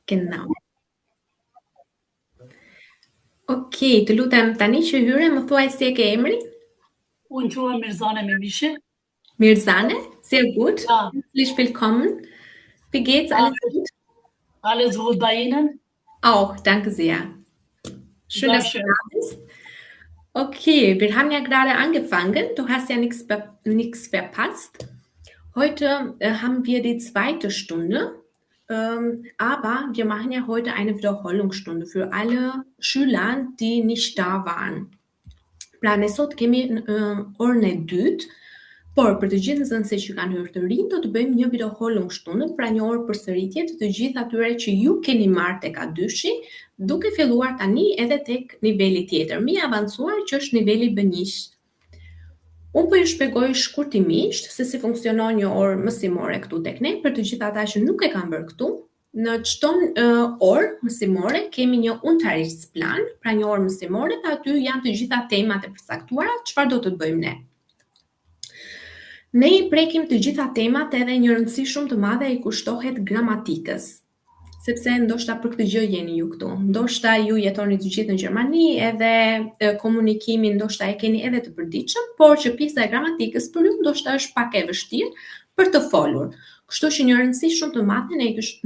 Genau. Okej, të lutem tani që hyre më thuaj si e ke emrin? Unë quhem Mirzane Mimishi. Mirzane, sehr gut. Ja. Herzlich willkommen. Wie geht's? Alles gut? Alles gut bei Ihnen? Auch, danke sehr. Schön, dass du da bist. Okay, wir haben ja gerade angefangen. Du hast ja nichts verpasst. Heute haben wir die zweite Stunde, aber wir machen ja heute eine Wiederholungsstunde für alle Schüler, die nicht da waren. Pra ne sot kemi orën e dytë, por për të gjithë nxënësit që kanë hyrë të rinj, do të bëjmë një videoholungstunde, pra një orë përsëritje të gjithë atyre që ju keni marrë tek A2-shi, duke filluar tani edhe tek niveli tjetër, më i avancuar që është niveli B1. Unë po ju shpjegoj shkurtimisht se si funksionon një orë mësimore këtu tek ne, për të gjithë ata që nuk e kanë bërë këtu. Në çdo orë mësimore kemi një Unterrichtsplan, pra një orë mësimore, dhe aty janë të gjitha temat e përcaktuara, çfarë do të bëjmë ne. Ne i prekim të gjitha temat edhe një rëndësi shumë të madhe i kushtohet gramatikës, sepse ndoshta për këtë gjë jeni ju këtu. Ndoshta ju jetoni të gjithë në Gjermani, edhe komunikimin ndoshta e keni edhe të përditshëm, por që pjesa e gramatikës për ju ndoshta është pak e vështirë për të folur. Kështu që një rëndësi shumë të madhe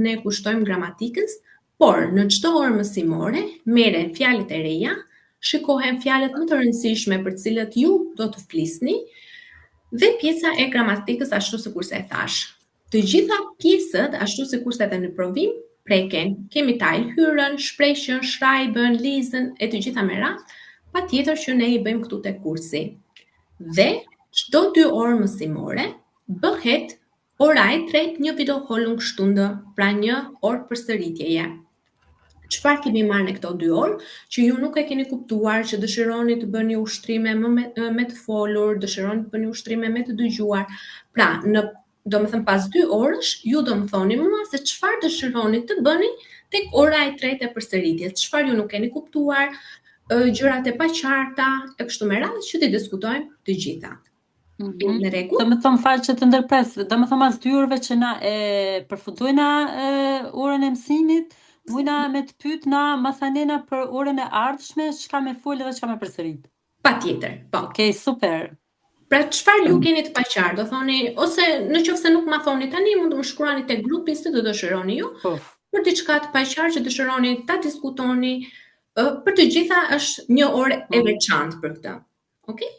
ne kushtojmë gramatikës, por në çdo orë mësimore merren fjalët e reja, shikohen fjalët më të rëndësishme për të cilët ju do të flisni, dhe pjesa e gramatikës ashtu sikurse e thash. Të gjitha pjesët ashtu sikurse edhe në provim preken, kemi teilhören, sprechen, schreiben, lesen e të gjitha me radhë, patjetër që ne i bëjmë këtu te kursi. Dhe çdo 2 orë mësimore bëhet ora e tretë një videoholungstunde, pra një orë përsëritjeje. Çfarë kemi marrë në këto 2 orë, që ju nuk e keni kuptuar, që dëshironi të bëni ushtrime me të folur, dëshironi të bëni ushtrime me të dëgjuar. Pra, pas 2 orësh, ju do më thoni mua se çfarë dëshironi të bëni tek ora e tretë e përsëritjes, çfarë ju nuk keni kuptuar, gjërat e paqarta, e kështu me radhë, që të diskutojmë të gjitha. Në rregull? Do më thonë falë që të ndërpres, do më thonë mas 2 orëve që na e përfundojna orën e mësimit, mujna me të pyet na masanena për orën e ardhshme, çka me folë dhe çka me përsërit. Patjetër, po. Okej, super. Pra çfarë ju keni të paqartë, do thoni, ose nëse nuk ma thoni tani, mund të më shkruani tek grupi si të dëshironi ju, për diçka të paqartë që dëshironi ta diskutoni, për të gjitha është një orë e veçantë për këtë. Okej?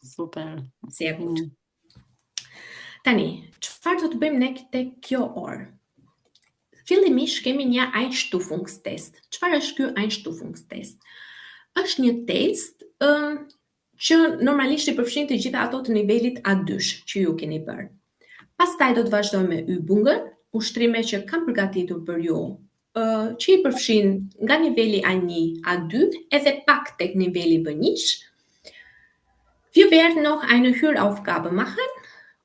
Super. Sehr gut. Tani, çfarë do të bëjmë ne tek kjo orë? Fillimisht kemi një Einstufungstest. Çfarë është ky Einstufungstest? Është një test që normalisht i përfshin të gjitha ato të nivelit A2 që ju keni bërë. Pastaj do të vazhdojmë me Übungen, ushtrime që kam përgatitur për ju, që i përfshin nga niveli A1, A2 edhe pak tek niveli B1. Wir werden noch eine Höraufgabe machen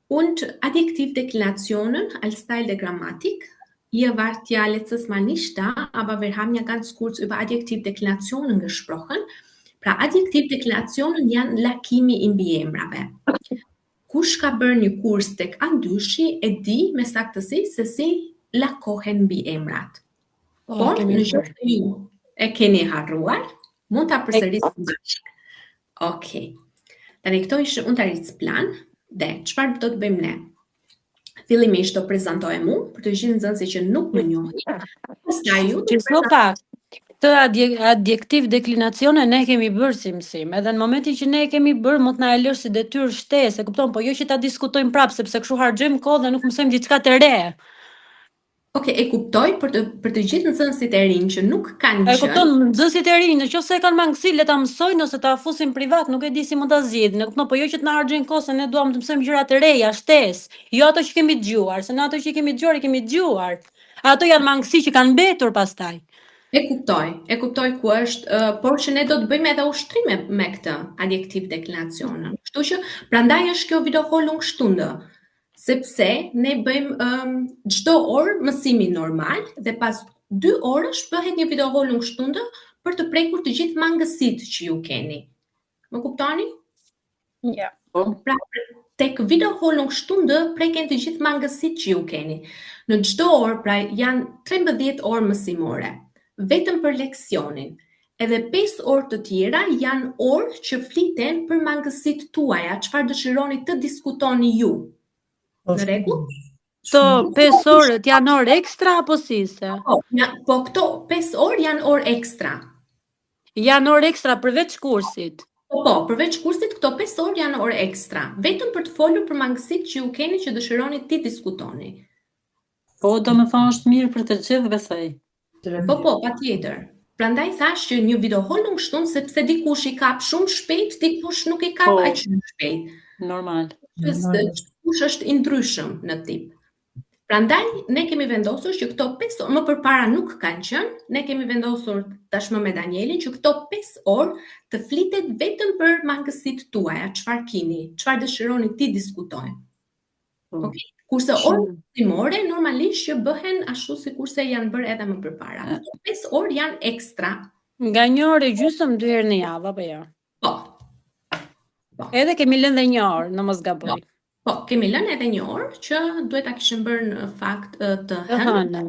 und Adjektivdeklinationen als Teil der Grammatik. Ihr wart ja letztes Mal nicht da, aber wir haben ja ganz kurz über Adjektivdeklinationen gesprochen. Pra, adjektivdeklinationen janë lakimi i mbiemrave. Kush ka bërë një kurs tek A2-shi e di me saktësi se si lakohen mbiemrat. Por, në qoftë se ju e keni harruar, mund ta përsërisni bashkë. Okej. Tani këto ishte Unterrichtsplan, dhe çfarë do të bëjmë ne? Fillimisht do prezantohem unë për të gjithë nxënësit që nuk më njohin. Pastaj ju këtë adjektiv deklinacione ne kemi bërë si mësim, edhe në momentin që ne e kemi bërë, mund na e lësh si detyrë shtesë, e kupton, po jo që ta diskutojmë prapë, sepse kështu harxojmë kohë dhe nuk mësojmë diçka të re. Okej, e kuptoj për të gjithë nxënësit e rinj që nuk kanë gjë. E kupton, nxënësit e rinj, nëse e kanë mangësi, le ta mësojnë ose ta fusin privat, nuk e di si mund ta zgjidhin. E kupton, po jo që të na harxojnë kohë, se ne duam të mësojmë gjëra të reja, shtesë. Jo ato që kemi dëgjuar, se në ato që kemi dëgjuar. Ato janë mangësi që kanë mbetur pastaj. E kuptoj ku është, por që ne do të bëjmë edhe ushtrime me këtë adjektiv deklinacionin. Kështu që prandaj është kjo videoholungstunde, sepse ne bëjmë çdo orë mësimi normal dhe pas 2 orësh bëhet një videoholungstunde për të prekur të gjithë mangësitë që ju keni. Më kuptoni? Ja. Pra, tek videoholungstunde preken të gjithë mangësitë që ju keni. Në çdo orë, pra janë 13 orë mësimore, vetëm për leksionin. Edhe 5 orë të tjera janë orë që fliten për mangësitë tuaja, çfarë dëshironi të diskutoni ju. Në rregull? Këto 5 orët janë orë ekstra apo si se? Po këto 5 orë janë orë ekstra. Janë orë ekstra përveç kursit. Po, përveç kursit, këto 5 orë janë orë ekstra, vetëm për të folur për mangësitë që ju keni që dëshironi ti diskutoni. Po, do me thonë është mirë për të gjithë, besoj. Po, patjetër. Prandaj thash që një videohol nuk shton sepse dikush i kap shumë shpejt, dikush nuk i kap aq shumë shpejt. Normal. Dikush është i ndryshëm në tip. Prandaj ne kemi vendosur që këto 5 orë, më përpara nuk kanë qenë, ne kemi vendosur tashmë me Danielin që këto 5 orë të flitet vetëm për mangësitë tuaja, çfarë keni, çfarë dëshironi ti diskutojnë. Okej? Kurse orë mësimore normalisht që bëhen ashtu sikurse janë bërë edhe më përpara. Këto 5 orë janë ekstra. Nga 1 orë e gjysmë 2 herë në javë apo jo? Po. Edhe kemi lënë dhe 1 orë, në mos gaboj. Po, kemi lënë edhe 1 orë që duhet ta kishim bërë në fakt të hënën.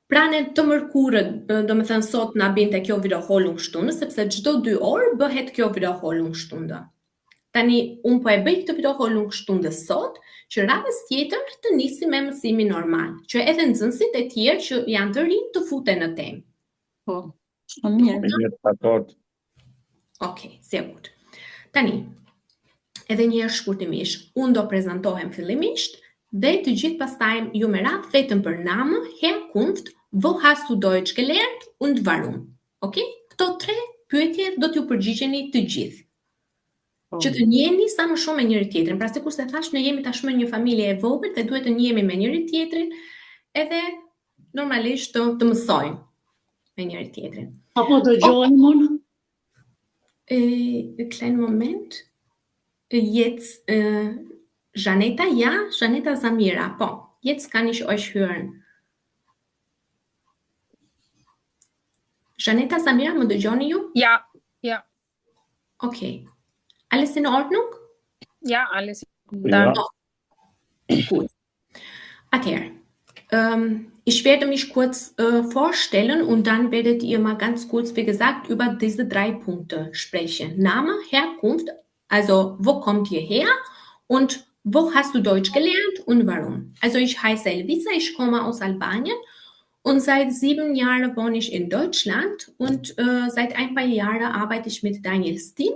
Pranë të mërkurët, domethënë sot na binte kjo videohol në shtunë, sepse çdo 2 orë bëhet kjo videohol në shtunë. Tani unë po e bëj këtë videohol në shtunë sot, që radhës tjetër të nisim me mësimin normal, që edhe nxënësit e tjerë që janë të rinj të futen në temë. Po, shumë mirë. Okej, sigurt. Tani, edhe një herë shkurtimisht, unë do prezantohem fillimisht dhe të gjithë pastaj ju me radhë vetëm për Name, Herkunft, wo hast du Deutsch gelernt und warum. Okej? Këto 3 pyetje do t'ju përgjigjeni të gjithë. Që të njiheni sa më shumë me njëri tjetrin. Pra sikur se thash, ne jemi tashmë një familje e vogël dhe duhet të njihemi me njëri tjetrin, edhe normalisht të mësojmë me njëri tjetrin. Apo dëgjojmë unë? Kleinen Moment. Jetzt Janeta, ja, Janeta Samira. Po, jetzt kann ich euch hören. Janeta Samira, më dëgjoni ju? Ja. Okay. Alles in Ordnung? Ja, alles. Danke. Gut. Ich werde mich kurz vorstellen und dann werdet ihr mal ganz kurz, wie gesagt, über diese 3 Punkte sprechen. Name, Herkunft, also wo kommt ihr her und wo hast du Deutsch gelernt und warum? Also ich heiße Elvisa, ich komme aus Albanien und seit 7 Jahren wohne ich in Deutschland und seit ein paar Jahren arbeite ich mit Daniels Team.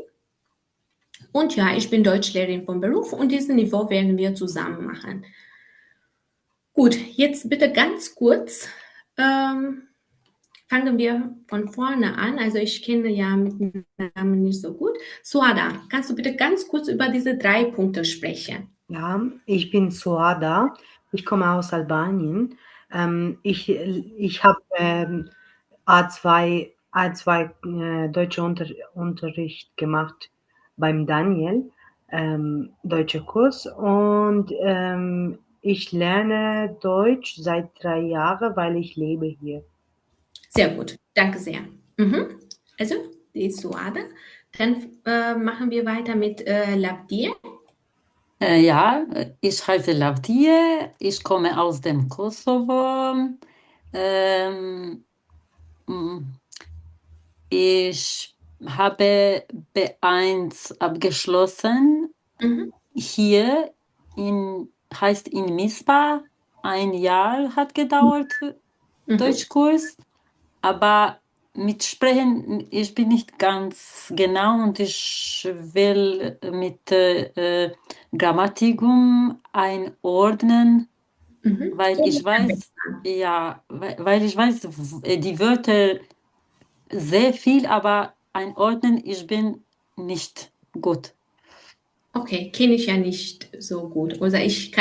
Und ja, ich bin Deutschlehrerin vom Beruf und dieses Niveau werden wir zusammen machen. Gut, jetzt bitte ganz kurz, fangen wir von vorne an. Also ich kenne ja mit dem Namen nicht so gut. Suada, kannst du bitte ganz kurz über diese 3 Punkte sprechen? Ja, ich bin Suada, ich komme aus Albanien. Ich habe A2 deutsche Unterricht gemacht beim Daniel, deutscher Kurs, und ich lerne Deutsch seit 3 Jahren, weil ich lebe hier. Sehr gut, danke sehr. Also, die ist Suada. Dann machen wir weiter mit Labdir. Ja, ich heiße Labdir, ich komme aus dem Kosovo. Ich habe B1 abgeschlossen. Hier heißt in Mispa. 1 Jahr hat gedauert, Deutschkurs. Aber mit Sprechen, ich bin nicht ganz genau und ich will mit Grammatikum einordnen, weil ich weiß, weil ich weiß die Wörter sehr viel, aber einordnen, ich bin nicht gut. Okay, kenne ich ja nicht so gut. Oder ich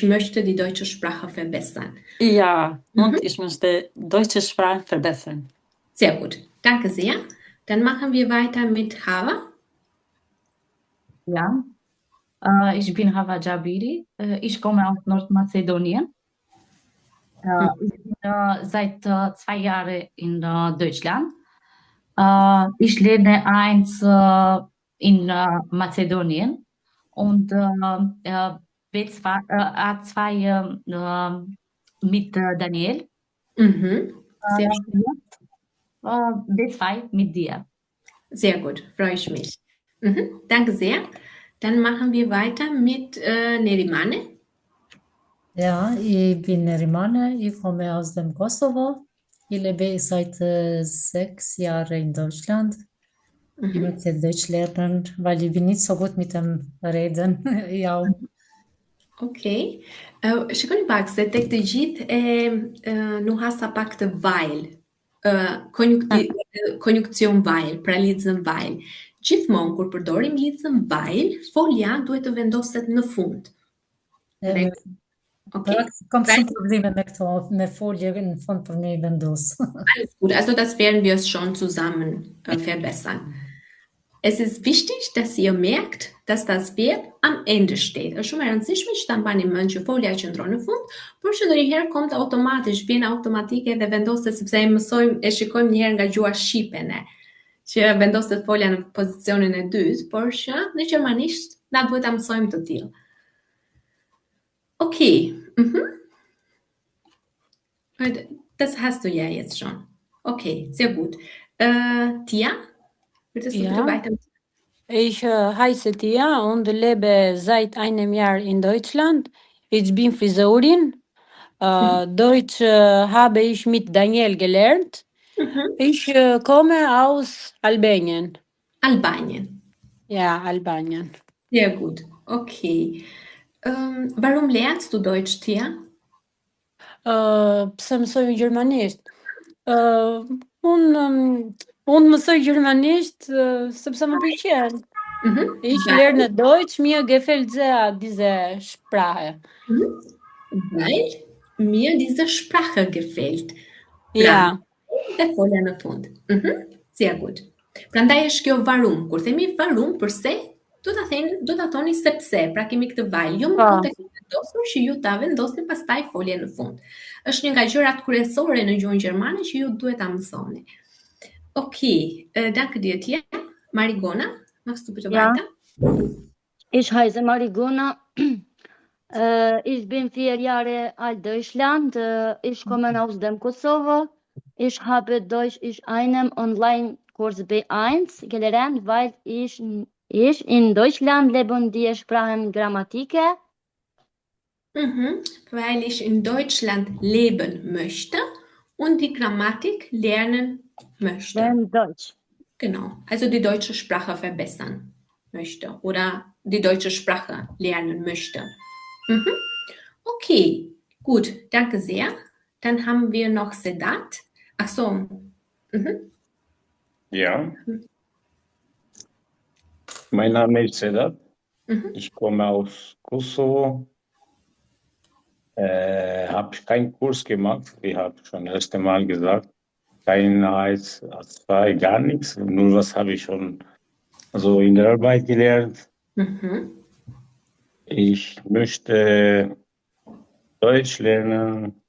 möchte die deutsche Sprache verbessern. Ja, und ich möchte deutsche Sprache verbessern. Sehr gut, danke sehr. Dann machen wir weiter mit Hava. Ja, ich bin Hava Jabiri. Ich komme aus Nordmazedonien. Ich bin seit 2 Jahren in Deutschland. Ich lerne 1 in Mazedonien und mit Daniel. Sehr, B2 mit dir. sehr gut, freue ich mich. Danke sehr. Dann machen wir weiter mit Nerimane. Ja, ich bin Nerimane, ich komme aus dem Kosovo. Ich lebe seit 6 Jahren in Deutschland. Ich möchte Deutsch lernen, weil ich bin nicht so gut mit dem Reden. Ja. Okay. Shikoni pak se tek të gjithë nuhasa pak të while, konjunkcion while, pra lidzën while. Gjithmonë kur përdorim lidzën while, folja duhet të vendoset në fund. Okay. Kam schon Probleme mit Folie in Fond für mich vendos. Alles gut, also das werden wir schon zusammen verbessern. Es ist wichtig, dass ihr merkt, dass das Verb am Ende steht. Është shumë e rëndësishme që ta mbani mend që folja qëndron në fund, por që ndonjëherë kommt automatisht, vjen automatike dhe vendoset sepse e shikojmë një herë nga gjuha shqipe ne, që vendoset folja në pozicionin e dytë, por që në gjermanisht na duhet ta mësojmë të tillë. Okay. Das hast du ja jetzt schon. Okay, sehr gut. Tia? Würdest du bitte weiter? Ich heiße Tia und lebe seit einem Jahr in Deutschland. Ich bin Friseurin. Deutsch habe ich mit Daniel gelernt. Ich komme aus Albanien. Albanien. Ja, Albanien. Sehr gut. Okay. Warum lernst du Deutsch, Tia? Pse mësoj gjermanisht? Unë mësoj gjermanisht sepse më pëlqen. Ich lerne Deutsch, mir gefällt sehr diese Sprache. Weil mir diese Sprache gefällt. Ja. Dhe folja në fund. Sehr gut. Prandaj është kjo varum. Kur themi varum, përse, do ta thoni sepse, pra kemi këtë vaj. Jo më të vendosur që ju ta vendosni pastaj folje në fund. Është një nga gjërat kryesore në gjuhën gjermane që ju duhet ta mësoni. Okay, danke dir, Tia. Marigona, machst du bitte weiter? Ich heiße Marigona. Ich bin 4 Jahre alt Deutschland. Ich komme aus dem Kosovo. Ich habe Deutsch in einem Online-Kurs B1 gelernt, weil ich in Deutschland lebe und die Sprachen Grammatik. Weil ich in Deutschland leben möchte und die Grammatik lernen möchte. Deutsch. Genau, also die deutsche Sprache verbessern möchte oder die deutsche Sprache lernen möchte. Okay, gut, danke sehr. Dann haben wir noch Sedat. Ach so. Ja. Mein Name ist Sedat. Ich komme aus Kosovo. Habe keinen Kurs gemacht, wie habe ich schon das erste Mal gesagt. Kein A2, gar nichts. Nur was habe ich schon so in der Arbeit gelernt. Ich möchte Deutsch lernen.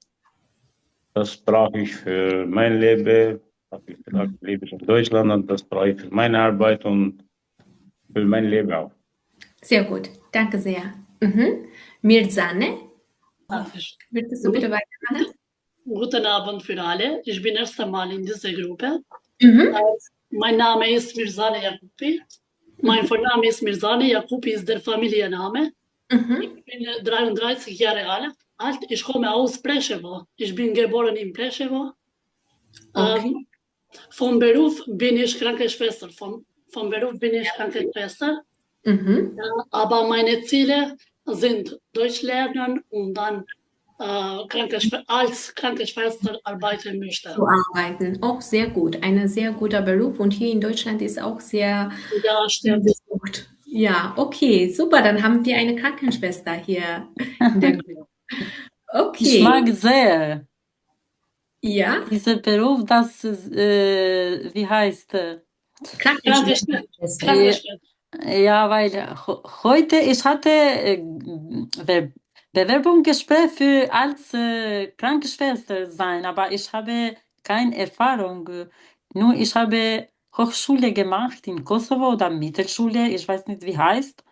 Das brauche ich für mein Leben. Habe ich gesagt, lebe ich in Deutschland und das brauche ich für meine Arbeit und für mein Leben auch. Sehr gut, danke sehr. Mirzane, würdest du bitte weitermachen? Guten Abend für alle. Ich bin erst einmal in dieser Gruppe. Mein Name ist Mirzane Yakupi. Mein Vorname ist Mirzane. Yakupi ist der Familienname. Ich bin 33 Jahre alt. Ich komme aus Preševo. Ich bin geboren in Preševo. Okay. Vom Beruf bin ich Krankenschwester. Vom Beruf bin ich Krankenschwester. Aber meine Ziele sind Deutsch lernen und dann als Krankenschwester arbeiten möchte. Zu arbeiten, auch sehr gut. Ein sehr guter Beruf und hier in Deutschland ist auch sehr gesucht. Ja, okay, super. Dann haben wir eine Krankenschwester hier in der Gruppe. Okay. Ich mag sehr. Ja? Dieser Beruf, das, wie heißt Krankenschwester. Ja, weil heute, ich hatte Bewerbungsgespräch für als Krankenschwester sein, aber ich habe keine Erfahrung. Nur ich habe Hochschule gemacht in Kosovo oder Mittelschule, ich weiß nicht, wie heißt.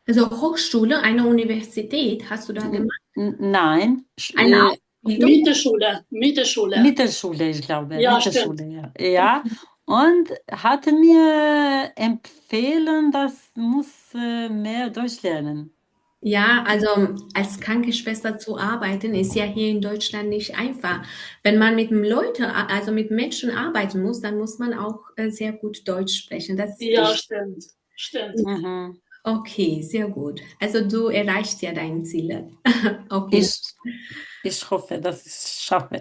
Also Hochschule, eine Universität, hast du da gemacht? Nein. Eine Ausbildung? Mittelschule. Mittelschule, ich glaube. Ja, Mittelschule, ja. Und hatte mir empfehlen, das muss mehr Deutsch lernen. Ja, also als Krankenschwester zu arbeiten, ist ja hier in Deutschland nicht einfach. Wenn man mit also mit Menschen arbeiten muss, dann muss man auch sehr gut Deutsch sprechen. Das ist Ja, wichtig. stimmt. Mhm. Okay, sehr gut. Also du erreichst ja deine Ziele. Ich hoffe, dass ich es schaffe.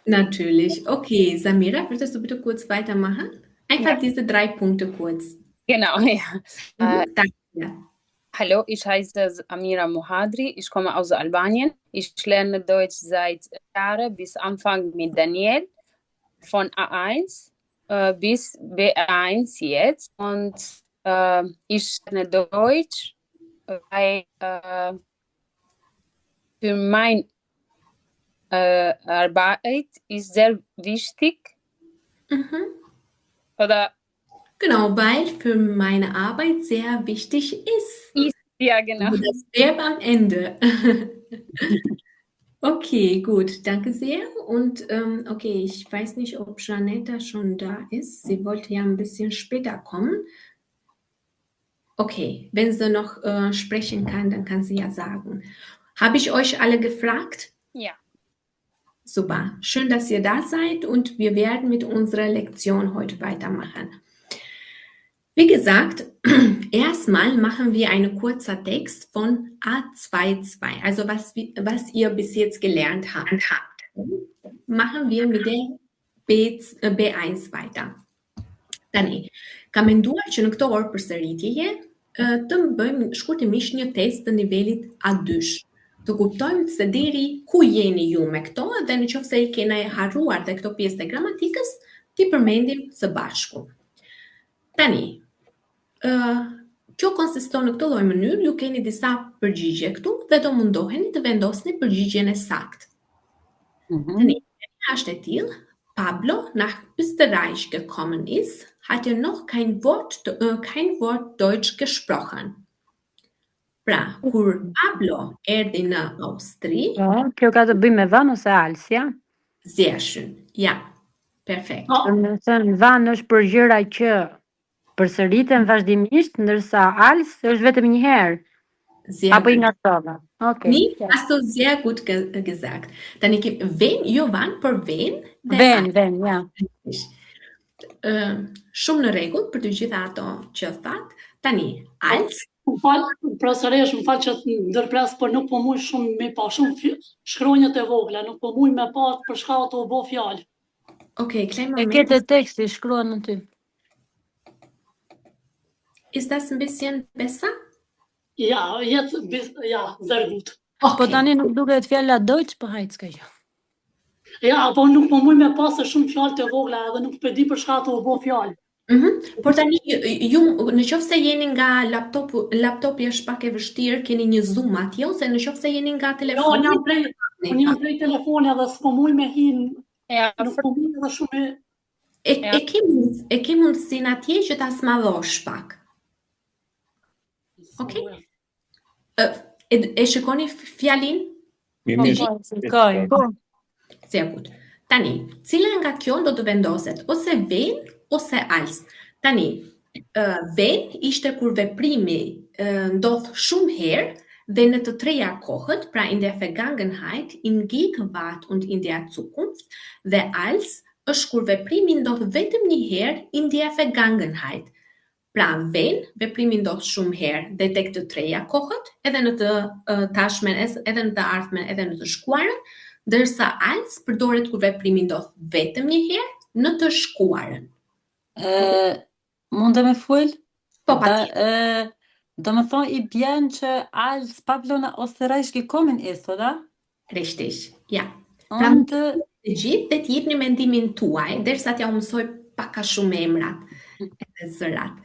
Natürlich. Okay, Samira, würdest du bitte kurz weitermachen? Einfach diese 3 Punkte kurz. Genau, ja. Danke. Ja. Hallo, ich heiße Amira Mohadri, ich komme aus Albanien. Ich lerne Deutsch seit Jahren bis Anfang mit Daniel, von A1 bis B1 jetzt. Und ich lerne Deutsch, weil für meine Arbeit ist sehr wichtig. Oder? Genau, weil für meine Arbeit sehr wichtig ist. Ja, genau. Also das Verb am Ende. Okay, gut, danke sehr. Und okay, ich weiß nicht, ob Janetta schon da ist. Sie wollte ja ein bisschen später kommen. Okay, wenn sie noch sprechen kann, dann kann sie ja sagen. Habe ich euch alle gefragt? Ja. Super, schön, dass ihr da seid und wir werden mit unserer Lektion heute weitermachen. Wie gesagt, erstmal machen wir einen kurzen Text von A2.2, also was ihr bis jetzt gelernt habt. Machen wir mit der B1 weiter. Tani, kam menduar që në këto orë përsëritjeje të bëjmë shkurtimisht një test të nivelit A2. Të kuptojmë se deri ku jeni ju me këto dhe nëse i keni harruar dhe këto pjesë të gramatikës, ti përmendim së bashku. Tani, kjo konsiston në këtë lloj mënyrë, ju keni disa përgjigje këtu dhe do mundoheni të vendosni përgjigjen e saktë. Tani, është e tillë, Pablo nach Österreich gekommen ist, hat noch kein Wort Deutsch gesprochen. Pra, kur Pablo erdhi në Austri... Kjo ka të bëjë me van ose als, ja? Sehr schön, ja, perfekt. Van është për gjëra që përsëriten vazhdimisht, ndërsa als është vetëm një herë. Apo i ngatova. Okay. Nee, hast du sehr gut gesagt. Dann wen, Jovan, për ven? Ven, ja. Shumë në rregull për të gjitha ato që that. Tani, als. Profesoresh, më fal që ndërpres, por nuk po muj shumë me pa shumë shkronjët e vogla, nuk po muj me pa për shka të u bo fjalë. Okay, klein Moment. E kete teksti shkruan në ty. Ist das ein bisschen besser? Ja, sehr gut. Okay. Po tani nuk duket fjala Deutsch, po hajt s'ka gjë. Ja, po nuk po muj me pasë shumë fjalë të vogla edhe nuk po di për shka të u bo fjalë. Por tani, ju në qoftë se jeni nga laptopi është pak e vështirë, keni një Zoom atje, ose në qoftë se jeni nga telefoni? Unë jam prej telefoni edhe s'po muj me hin, nuk po muj edhe shumë... E ke mundësin atje që ta smadhosh pak. Ok? E shikoni fjalin? Sehr gut. Tani, cila nga kjo do të vendoset? Ose ven, ose als. Tani, ven ishte kur veprimi ndodh shumë herë dhe në të treja kohët, pra in der Vergangenheit, in Gegenwart und in der Zukunft, dhe als është kur veprimi ndodh vetëm një herë in der Vergangenheit. Pra, ven, veprimi ndodh shumë herë dhe tek të treja kohët, edhe në të tashmen, edhe në të ardhmen, edhe në të shkuarën, ndërsa als përdoret kur veprimi ndodh vetëm një herë në të shkuarën. Mund të më fol? Po, patjetër. Do më thonë i bjen që als Pablo në Österreich gekommen ist, oder? Richtig, ja. Pra, të gjithë dhe t'jepni mendimin tuaj, derisa t'ja u mësoj pak a shumë emrat edhe zërat.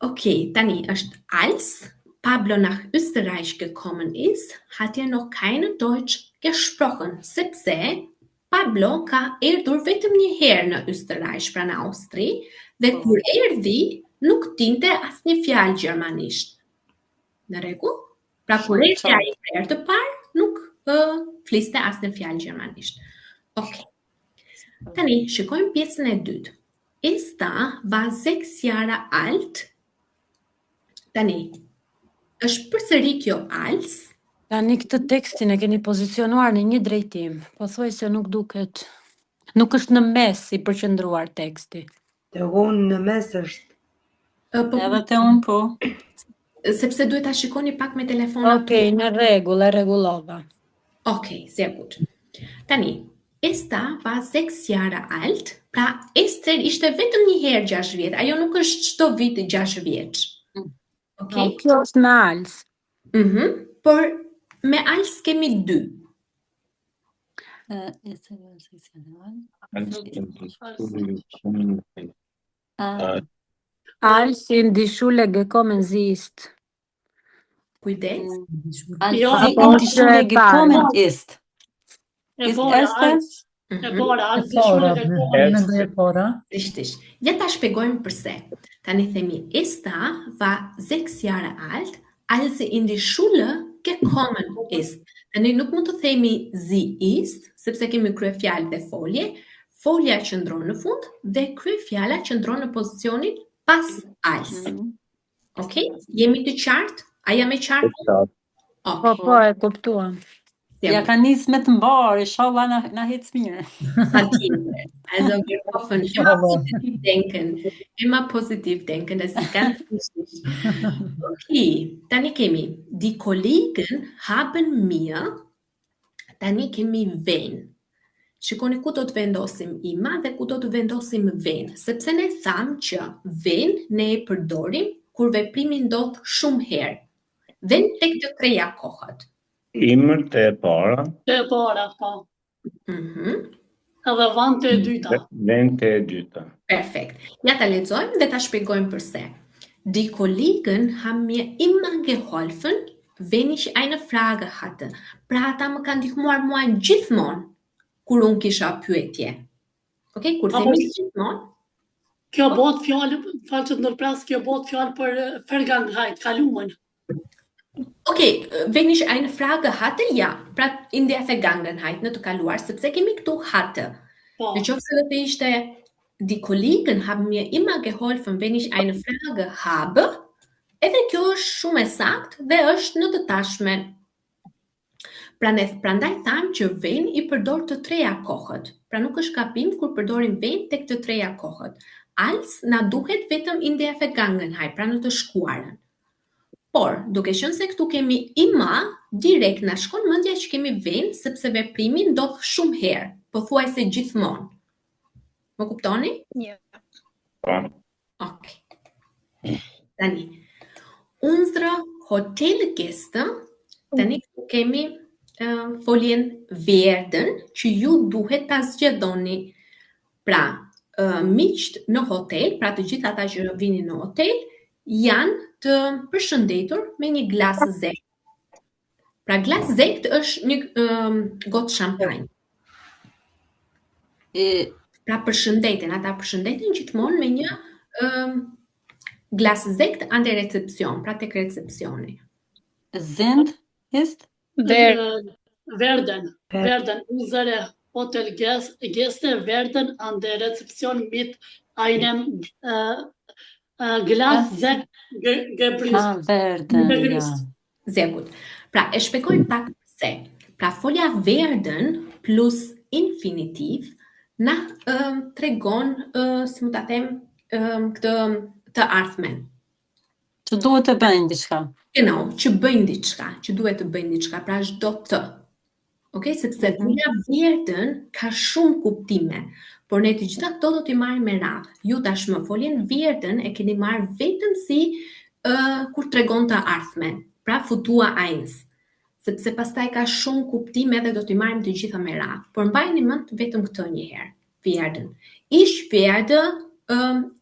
Okay, tani është als Pablo nach Österreich gekommen ist, hat noch keine Deutsch gesprochen, sepse Pablo ka erdhur vetëm një herë në Österreich, pra në Austri, dhe kur erdhi nuk dinte asnjë fjalë gjermanisht. Në rregull? Pra kur erdhi ai për herë të parë, nuk fliste asnjë fjalë gjermanisht. Okej. Tani shikojmë pjesën e dytë. Esta war 6 Jahre alt. Tani është përsëri kjo als. Tani këtë tekstin e keni pozicionuar në një drejtim. Po thuaj se nuk duket, nuk është në mes i përqendruar teksti. Te unë në mes është. Edhe te unë po. Sepse duhet ta shikoni pak me telefonat. Okej, në rregull, e rregullova. Okej, sehr gut. Tani, Esta war 6 Jahre alt, pra Ester ishte vetëm një herë 6 vjet, ajo nuk është çdo vit 6 vjeç. Okej? Kjo është me als. Por me als kemi 2. Als in die Schule gekommen sie ist. Kujdes. Als sie in die Schule gekommen ist. Ist als. Richtig. Ja ta shpjegojmë pse. Tani themi Esta war 6 Jahre alt, als sie in die Schule gekommen ist. Tani nuk mund të themi sie ist, sepse kemi kryefjalë dhe folje. Folja qëndron në fund dhe kryefjala qëndron në pozicionin pas als. Okej? Jemi të qartë? A jam e qartë? Po, e kuptuam. Ja kann nichts mit dem Bar, inshallah nach jetzt mir. Also wir hoffen, immer positiv denken, das ist ganz wichtig. Okay, tani kemi, die Kollegen haben mir, tani kemi ven. Shikoni ku do të vendosim ima dhe ku do të vendosim ven, sepse ne tham që ven ne e përdorim kur veprimi ndodh shumë herë. Ven tek të treja kohët. Immer të e para. Të e para, po. Edhe van të e dyta. Ven të e dyta. Perfekt. Ja ta lexojmë dhe ta shpjegojmë pse. Die Kollegen haben mir immer geholfen, wenn ich eine Frage hatte. Pra ata më kanë ndihmuar mua gjithmonë kur unë kisha pyetje. Okej, kur themi gjithmonë. Kjo bëhet fjalë, falë që të ndërpras, kjo bëhet fjalë për Vergangenheit, kaluamën. Okay, wenn ich eine Frage hatte, ja, pra in der Vergangenheit, në të kaluar, sepse kemi këtu hatte. Në qoftë se do të ishte die Kollegen haben mir immer geholfen, wenn ich eine Frage habe, edhe kjo është shumë e saktë dhe është në të tashmen. Prandaj tham që ven i përdor të treja kohët. Pra nuk është gabim kur përdorim ven tek të treja kohët. Als na duhet vetëm in der Vergangenheit, pra në të shkuarën. Por, duke qenë se këtu kemi ima, direkt na shkon mendja që kemi ven, sepse veprimi ndodh shumë herë, pothuajse gjithmonë. Më kuptoni? Ja. Okay. Tani, unsere Hotelgäste, tani këtu kemi foljen werden, që ju duhet ta zgjedhoni. Pra, miqt në hotel, pra të gjithë ata që vinin në hotel, janë të përshëndetur me një glas zekt. Pra glas zekt është një gotë shampanjë. Pra ata përshëndeten gjithmonë me një glas zekt an der Rezeption, pra tek recepcioni. Sind ist? Werden. Unsere Hotelgäste werden an der Rezeption mit einem Glas Sekt gegrüßt. Sehr gut. Pra, e shpjegoj pak pse. Pra, folja werden plus infinitiv na tregon, si mu ta them, këtë të ardhmen. Që duhet të bëjnë diçka. Genau, që bëjnë diçka, që duhet të bëjnë diçka, pra është do të. Okay, sepse folja werden ka shumë kuptime. Por ne të gjitha këto do t'i marrim me radhë. Ju tashmë foljen werden e keni marrë vetëm si kur tregon të ardhmen, pra futua eins. Sepse pastaj ka shumë kuptime dhe do t'i marrim të gjitha me radhë. Por mbajini mend vetëm këtë një herë. Werden. Ich werde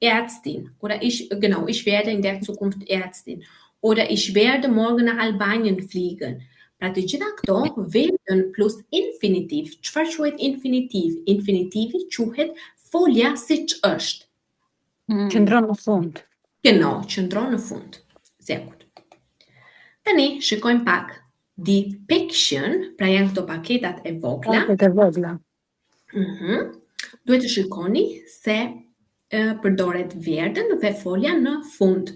Ärztin. Oder ich werde in der Zukunft Ärztin. Oder ich werde morgen nach Albanien fliegen. Pra të gjitha këto, werden plus infinitiv. Çfarë quhet infinitiv? Infinitivi quhet folja siç është. Qëndron në fund. Genau, qëndron në fund. Sehr gut. Tani, shikojmë pak. Depiction, pra janë këto paketat e vogla. Paketet e vogla. Duhet të shikoni se përdoret verdën dhe folja në fund.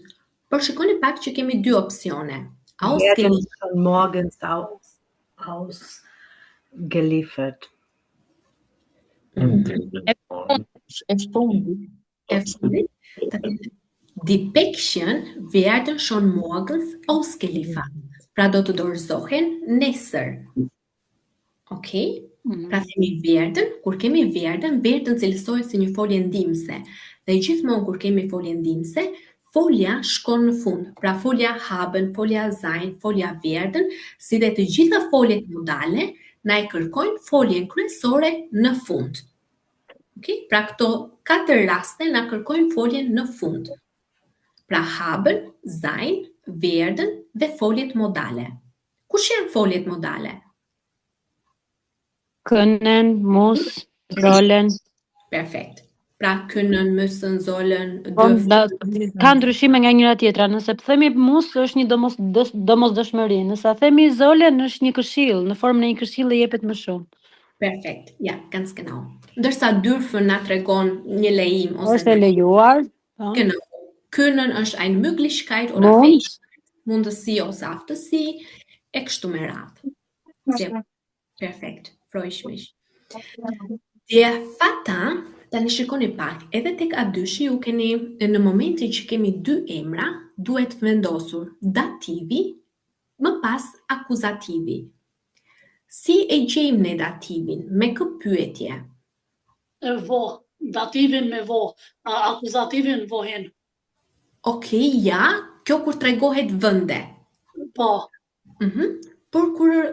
Por shikoni pak që kemi dy opsione. Werden schon morgens ausgeliefert. Depiction werden schon morgens ausgeliefert. Pra do të dorëzohen nesër. Okej? Pra themi verdën, kur kemi verdën cilësohet si një folje ndihmëse. Dhe gjithmonë kur kemi folje ndihmëse, folja shkon në fund. Pra folja haben, folja sein, folja werden, si dhe të gjitha foljet modale, na e kërkojnë foljen kryesore në fund. Okay? Pra këto 4 raste na kërkojnë foljen në fund. Pra haben, sein, werden dhe foljet modale. Kush janë foljet modale? Können, muss, sollen. Perfekt. Pra können, müssen, sollen, ka ndryshime nga njëra tjetra. Nëse themi muss është një domosdoshmëri, nëse themi sollen është një këshill, në formën e një këshilli jepet më shumë. Perfekt. Ja, ganz genau. Ndërsa dürfen na tregon një lejim ose është e lejuar. Genau. Können është eine Möglichkeit oder Fähigkeit, mundësi ose aftësi, e kështu me radhë. Perfekt. Freue ich mich. Der Vater, tani shikoni pak, edhe tek A2-shi ju keni në momentin që kemi dy emra, duhet vendosur dativi më pas akuzativi. Si e gjejmë ne dativin? Me kë pyetje? Vo, dativin me vo, akuzativin vohen. Okej, ja, kjo kur tregohet vende. Po. Por kur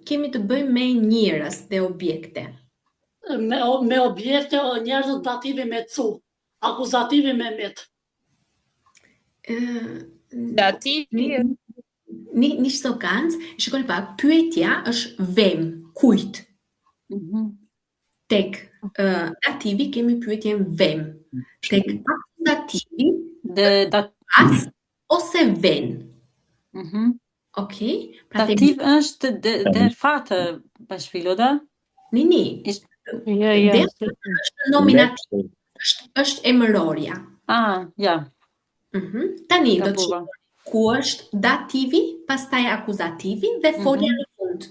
kemi të bëjmë me njerëz dhe objekte. Me objekte, njerëzit dativi me cu, akuzativi me met. Dativi Nicht so ganz. Shikoni pak, pyetja është vem, kujt. Tek dativi kemi pyetjen vem. Tek akuzativi pas ose ven. Okej? Dativ është der Vater Beispiel, oder? Ni. Është nominativ. Është emërorja. Ja. Tani do të shikojmë ku është dativi, pastaj akuzativi dhe folja në fund.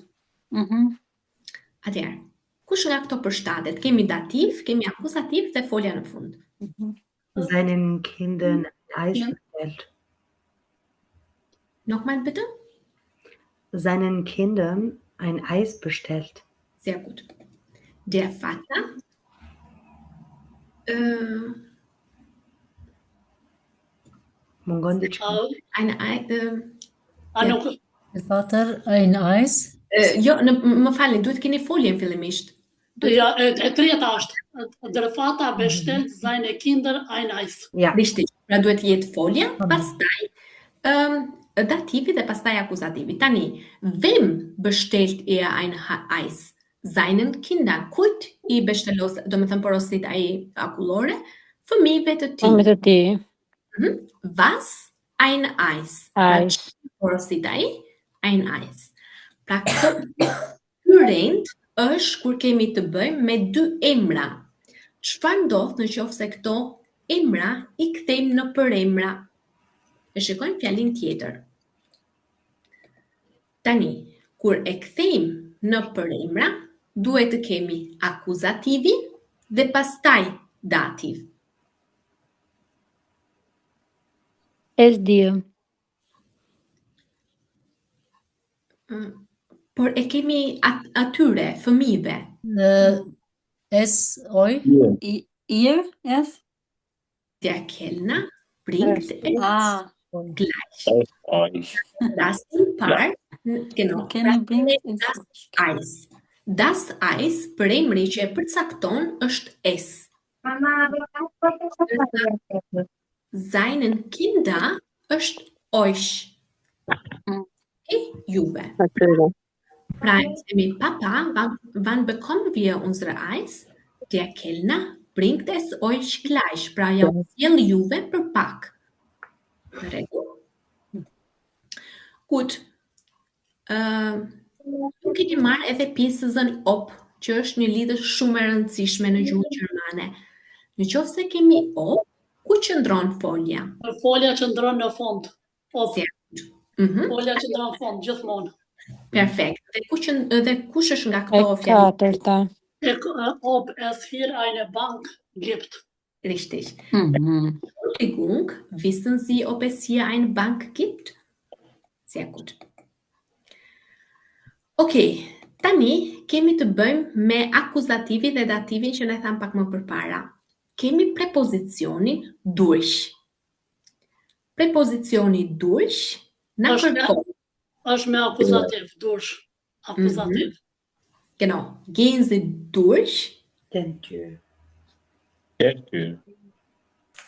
Atëherë, kush nga këto përshtatet? Kemi dativ, kemi akuzativ dhe folja në fund. Seinen Kindern Eis bestellt. Nochmal bitte? Seinen Kindern ein Eis bestellt. Sehr gut. Der Vater Der Vater ein Eis. Jo, më falni, duhet keni foljen fillimisht. Ja, e treta është. Der Vater bestellt seine Kinder ein Eis. Ja. Richtig. Pra duhet jetë folja, pastaj dativi dhe pastaj akuzativi. Tani, wem bestellt ein Eis? Seinen Kindern. Kujt i beshtelos, do me thënë porosit ai akullore, fëmijëve të tij. Fëmijëve të tij. Was ein Eis? Porosit ai, ein Eis. Pra kërrend është kur kemi të bëjmë me dy emra. Çfarë ndodh në qoftë se këto emra i kthejmë në përemra? E shikojmë fjalin tjetër. Tani, kur e kthejmë në përemra, duhet të kemi akuzativin dhe pastaj dativ. Es die. Por e kemi atyre, fëmijëve. Es euch. Ihr, es? Der Kellner bringt es gleich. Das Paar, genau. Das Eis. Das Eis, për emri që e përcakton, është es. Seinen Kinder është euch. Juve. Pra, Papa, wann bekommen wir unsere Eis? Der Kellner bringt es euch gleich. Pra, ja sjell juve për pak. Gut. Nuk keni marrë edhe pjesën op, që është një lidhje shumë e rëndësishme në gjuhën gjermane. Në qoftë se kemi op, ku qëndron folja? Folja qëndron në fund. Op. Folja qëndron në fund, gjithmonë. Perfekt. Dhe kush është nga këto fjalë? E katërta. Ob es hier eine Bank gibt. Richtig. Entschuldigung, wissen Sie, ob es hier eine Bank gibt? Sehr gut. Okay, tani kemi të bëjmë me akuzativin dhe dativin që ne tham pak më përpara. Kemi prepozicionin durch. Prepozicioni durch na kërkon. Është me akuzativ, durch. Akuzativ. Genau. Gehen Sie durch Den Tür. Der Tür.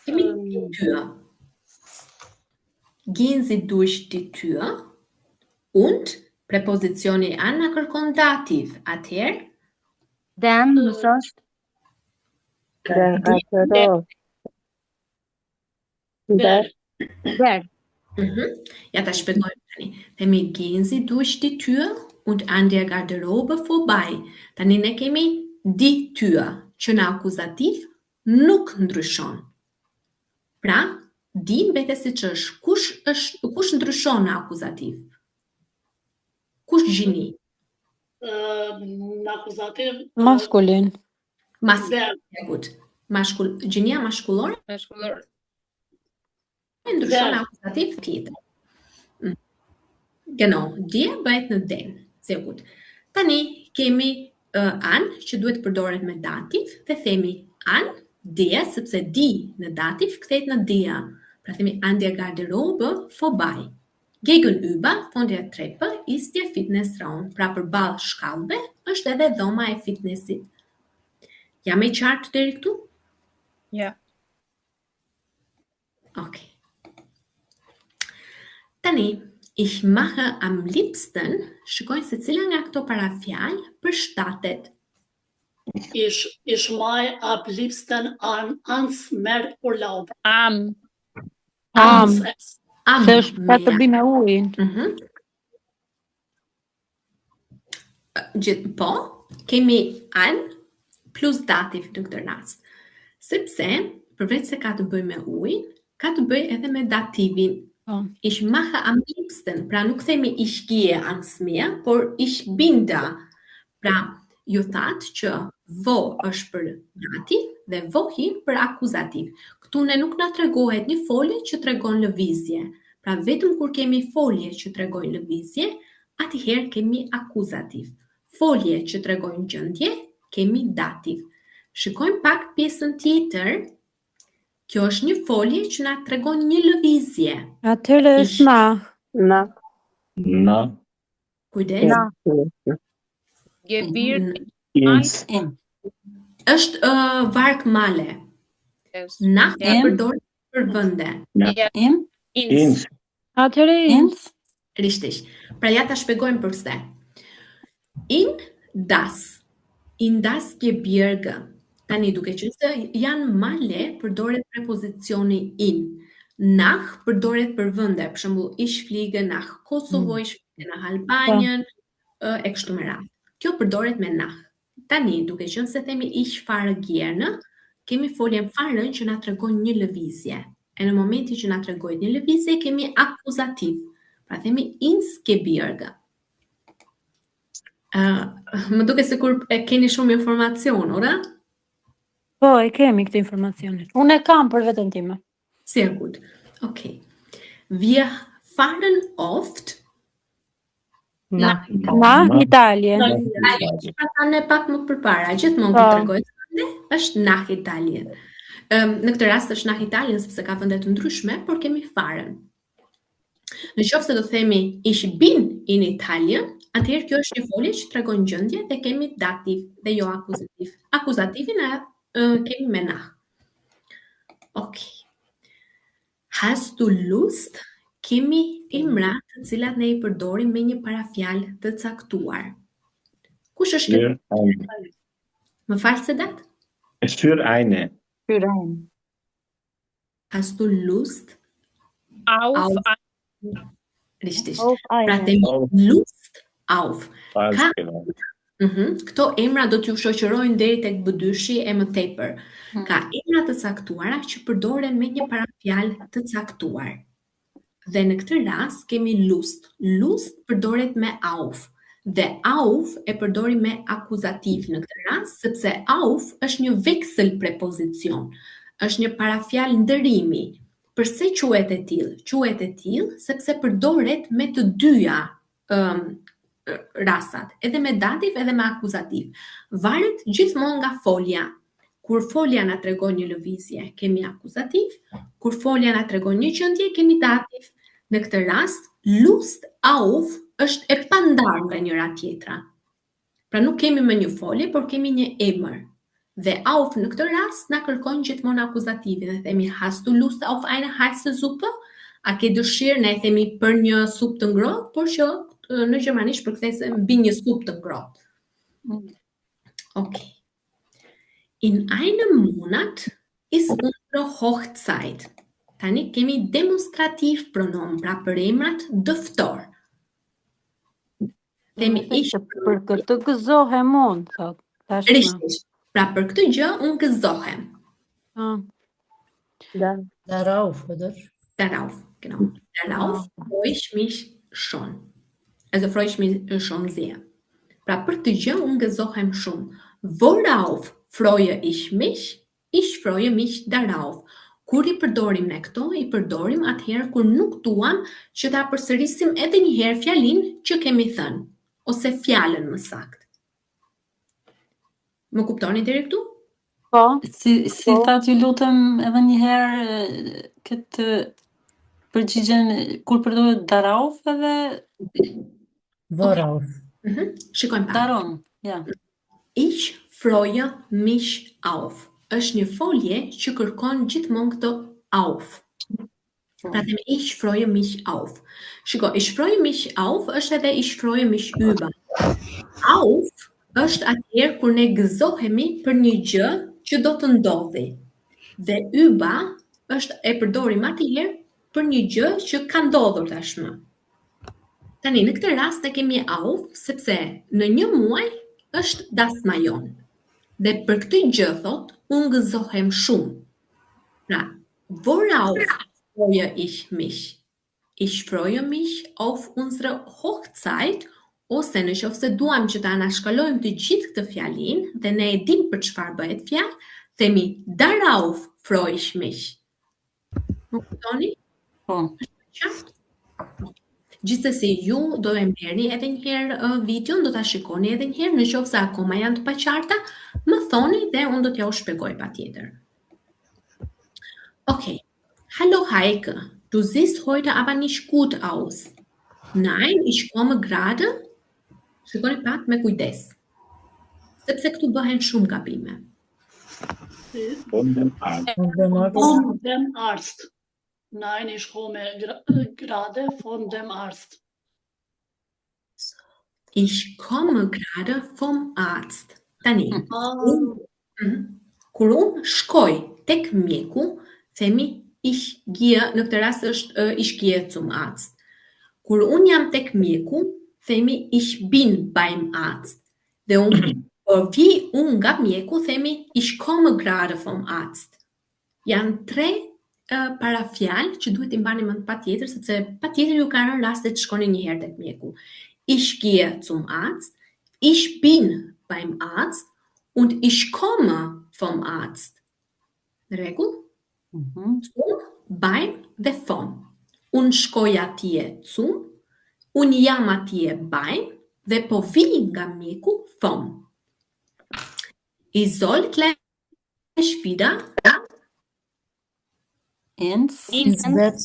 Kemi die Tür. Gehen Sie durch die Tür und preposicioni an na kërkon dativ. Atëherë Den, nësë është? Den atëro. Der. Ja, ta shpjegojmë tani. Themi gehen Sie durch die Tür und an der Garderobe vorbei. Tani ne kemi die Tür, që në akuzativ nuk ndryshon. Pra, di mbetet siç është. Kush ndryshon në akuzativ? Kush gjini? Në akuzativ Maskulin. der. Gjinia mashkullore Mashkullor. ndryshon në akuzativ tjetër. Genau, die bëhet në den. Sehr gut. Tani kemi an që duhet përdoret me dativ dhe themi an der, sepse die në dativ kthehet në der. Pra themi an der Garderobe vorbei. Gegenüber von der Treppe ist der Fitnessraum. Pra përballë shkallëve është edhe dhoma e fitnessit. Jam e qartë deri këtu? Ja. Okay. Tani, ich mache am liebsten, shikojnë se cila nga këto parafjalë përshtatet. Ich mache am liebsten ans Meer Urlaub. Am. Am. Se është pra të bëj me ujin. Po, kemi an plus dativ në këtë rast. Sepse, përveç se ka të bëj me ujin, ka të bëj edhe me dativin. Ich mache am liebsten, pra nuk themi ich gehe ans Meer, por ich bin da. Pra, ju thatë që vo është për dativ dhe vohi për akuzativ. Këtu ne nuk na tregohet një folje që tregon lëvizje. Pra vetëm kur kemi folje që tregojnë lëvizje, atëherë kemi akuzativ. Folje që tregojnë gjendje, kemi dativ. Shikojmë pak pjesën tjetër. Kjo është një folje që na tregon një lëvizje. Atëherë është na. Na. Kujdes. Gebir. Ins. Është varg male. Na përdoret për vende. Ins. Atëherë ins. Richtig. Pra ja ta shpjegojmë përse. In das Gebirge. Tani duke qenë se janë male, përdoret prepozicioni in. Nach përdoret për vende, për shembull ich fliege nach Kosovo, ich fliege nach Albanien, e kështu me radhë. Kjo përdoret me nach. Tani duke qenë se themi ich fahre gerne, kemi foljen fahren që na tregon një lëvizje. E në momentin që na tregojnë një lëvizje, kemi akuzativ. Pra themi ins Gebirge. Më duke sikur e keni shumë informacion, ora? Po, e kemi këtë informacionin. Unë e kam për veten time. Sehr gut. Okay. Wir fahren oft nach Italien. Pra ne pak më përpara, gjithmonë kur tregoj është nach Italien. Në këtë rast është nach Italien sepse ka vende të ndryshme, por kemi fahren. Në qoftë se do themi ich bin in Italien, atëherë kjo është një folje që tregon gjendje dhe kemi dativ dhe jo akuzativ. Akuzativin kemi me nach. Okay. Hast du Lust? Kemi emra të cilat ne I përdorim me një parafjalë të caktuar. Kush është kjo? Më falë Sedat? Für eine. Hast du Lust? Auf Richtig. Auf Pra einen. themi Lust auf. Falsch, Ka genau. Këto emra do t'ju shoqërojnë deri tek B2-shi e më tepër. Ka emra të caktuara që përdoren me një parafjalë të caktuar. Dhe në këtë rast kemi Lust. Lust përdoret me auf. Dhe auf e përdori me akuzativ në këtë rast, sepse auf është një veksel prepozicion. Është një parafjalë ndërimi. Përse quhet e tillë? Quhet e tillë sepse përdoret me të dyja rastat, edhe me dativ edhe me akuzativ. Varet gjithmonë nga folja. Kur folja na tregon një lëvizje, kemi akuzativ. Kur folja na tregon një qendje, kemi dativ. Në këtë rast, Lust auf është e pandar nga njëra tjetra. Pra nuk kemi më një folje, por kemi një emër. Dhe auf në këtë rast na kërkon gjithmonë akuzativi dhe themi hast du Lust auf eine heiße Suppe? A ke dëshirë, ne themi për një supë të ngrohtë, por që në gjermanisht përkthesem mbi një supë të ngrohtë. Okay. In einem Monat ist unsere Hochzeit. Tani kemi demonstrativ pronom, pra për emrat dëftor. Themi për këtë gëzohem unë, thot. Richtig. Pra për këtë gjë unë gëzohem. Darauf, oder? Darauf, genau. Darauf freue ich mich schon. Also freue ich mich schon sehr. Pra për këtë gjë unë gëzohem shumë. Worauf freue ich mich? Ich freue mich darauf. Kur i përdorim ne këto, i përdorim atëherë kur nuk duam që ta përsërisim edhe një herë fjalinë që kemi thënë, ose fjalën më saktë. Më kuptoni deri këtu? Po. Si thatë ju lutem edhe një herë këtë përgjigjen kur përdoret darauf edhe Worauf. Shikojmë pak. daron. Ja. Ich freue mich auf. Është një folje që kërkon gjithmonë këtë auf. Pra themi ich freue mich auf. Shiko, ich freue mich auf është edhe ich freue mich über. Auf është atëherë kur ne gëzohemi për një gjë që do të ndodhi. Dhe über është e përdorim atëherë për një gjë që ka ndodhur tashmë. Tani në këtë rast e kemi auf sepse në një muaj është dasmajon. Dhe për këtë gjë thot, unë gëzohem shumë. Pra, worauf freue ich mich? Ich freue mich auf unsere Hochzeit, ose në qoftë se duam që ta anashkalojmë të gjithë këtë fjalinë dhe ne e dim për çfarë bëhet fjalë, themi darauf freue ich mich. Nuk kuptoni? Po. Gjithsesi ju do e merrni edhe një herë videon, do ta shikoni edhe një herë, në qoftë se akoma janë të paqarta, më thoni dhe unë do t'ja u shpjegoj patjetër. Okay. Hallo Heike, du siehst heute aber nicht gut aus. Nein, ich komme gerade. Shikoni pak me kujdes. Sepse këtu bëhen shumë gabime. Von dem Arzt. Von dem Arzt. Nein, ich komme gerade von dem Arzt. Ich komme gerade vom Arzt. Tani, kur unë shkoj tek mjeku, themi ich gehe, në këtë rast është ich gehe zum Arzt. Kur unë jam tek mjeku, themi ich bin beim Arzt. Dhe unë vi unë nga mjeku, themi ich komme gerade vom Arzt. Janë tre parafjalë që duhet i mbani mend patjetër, sepse patjetër ju kanë rënë raste të shkoni një herë tek mjeku. Ich gehe zum Arzt, ich bin beim Arzt und ich komme vom Arzt. Rregull? Zum, beim dhe vom. Unë shkoj atje zum, unë jam atje beim dhe po vi nga mjeku vom. Ich soll gleich wieder ins bed.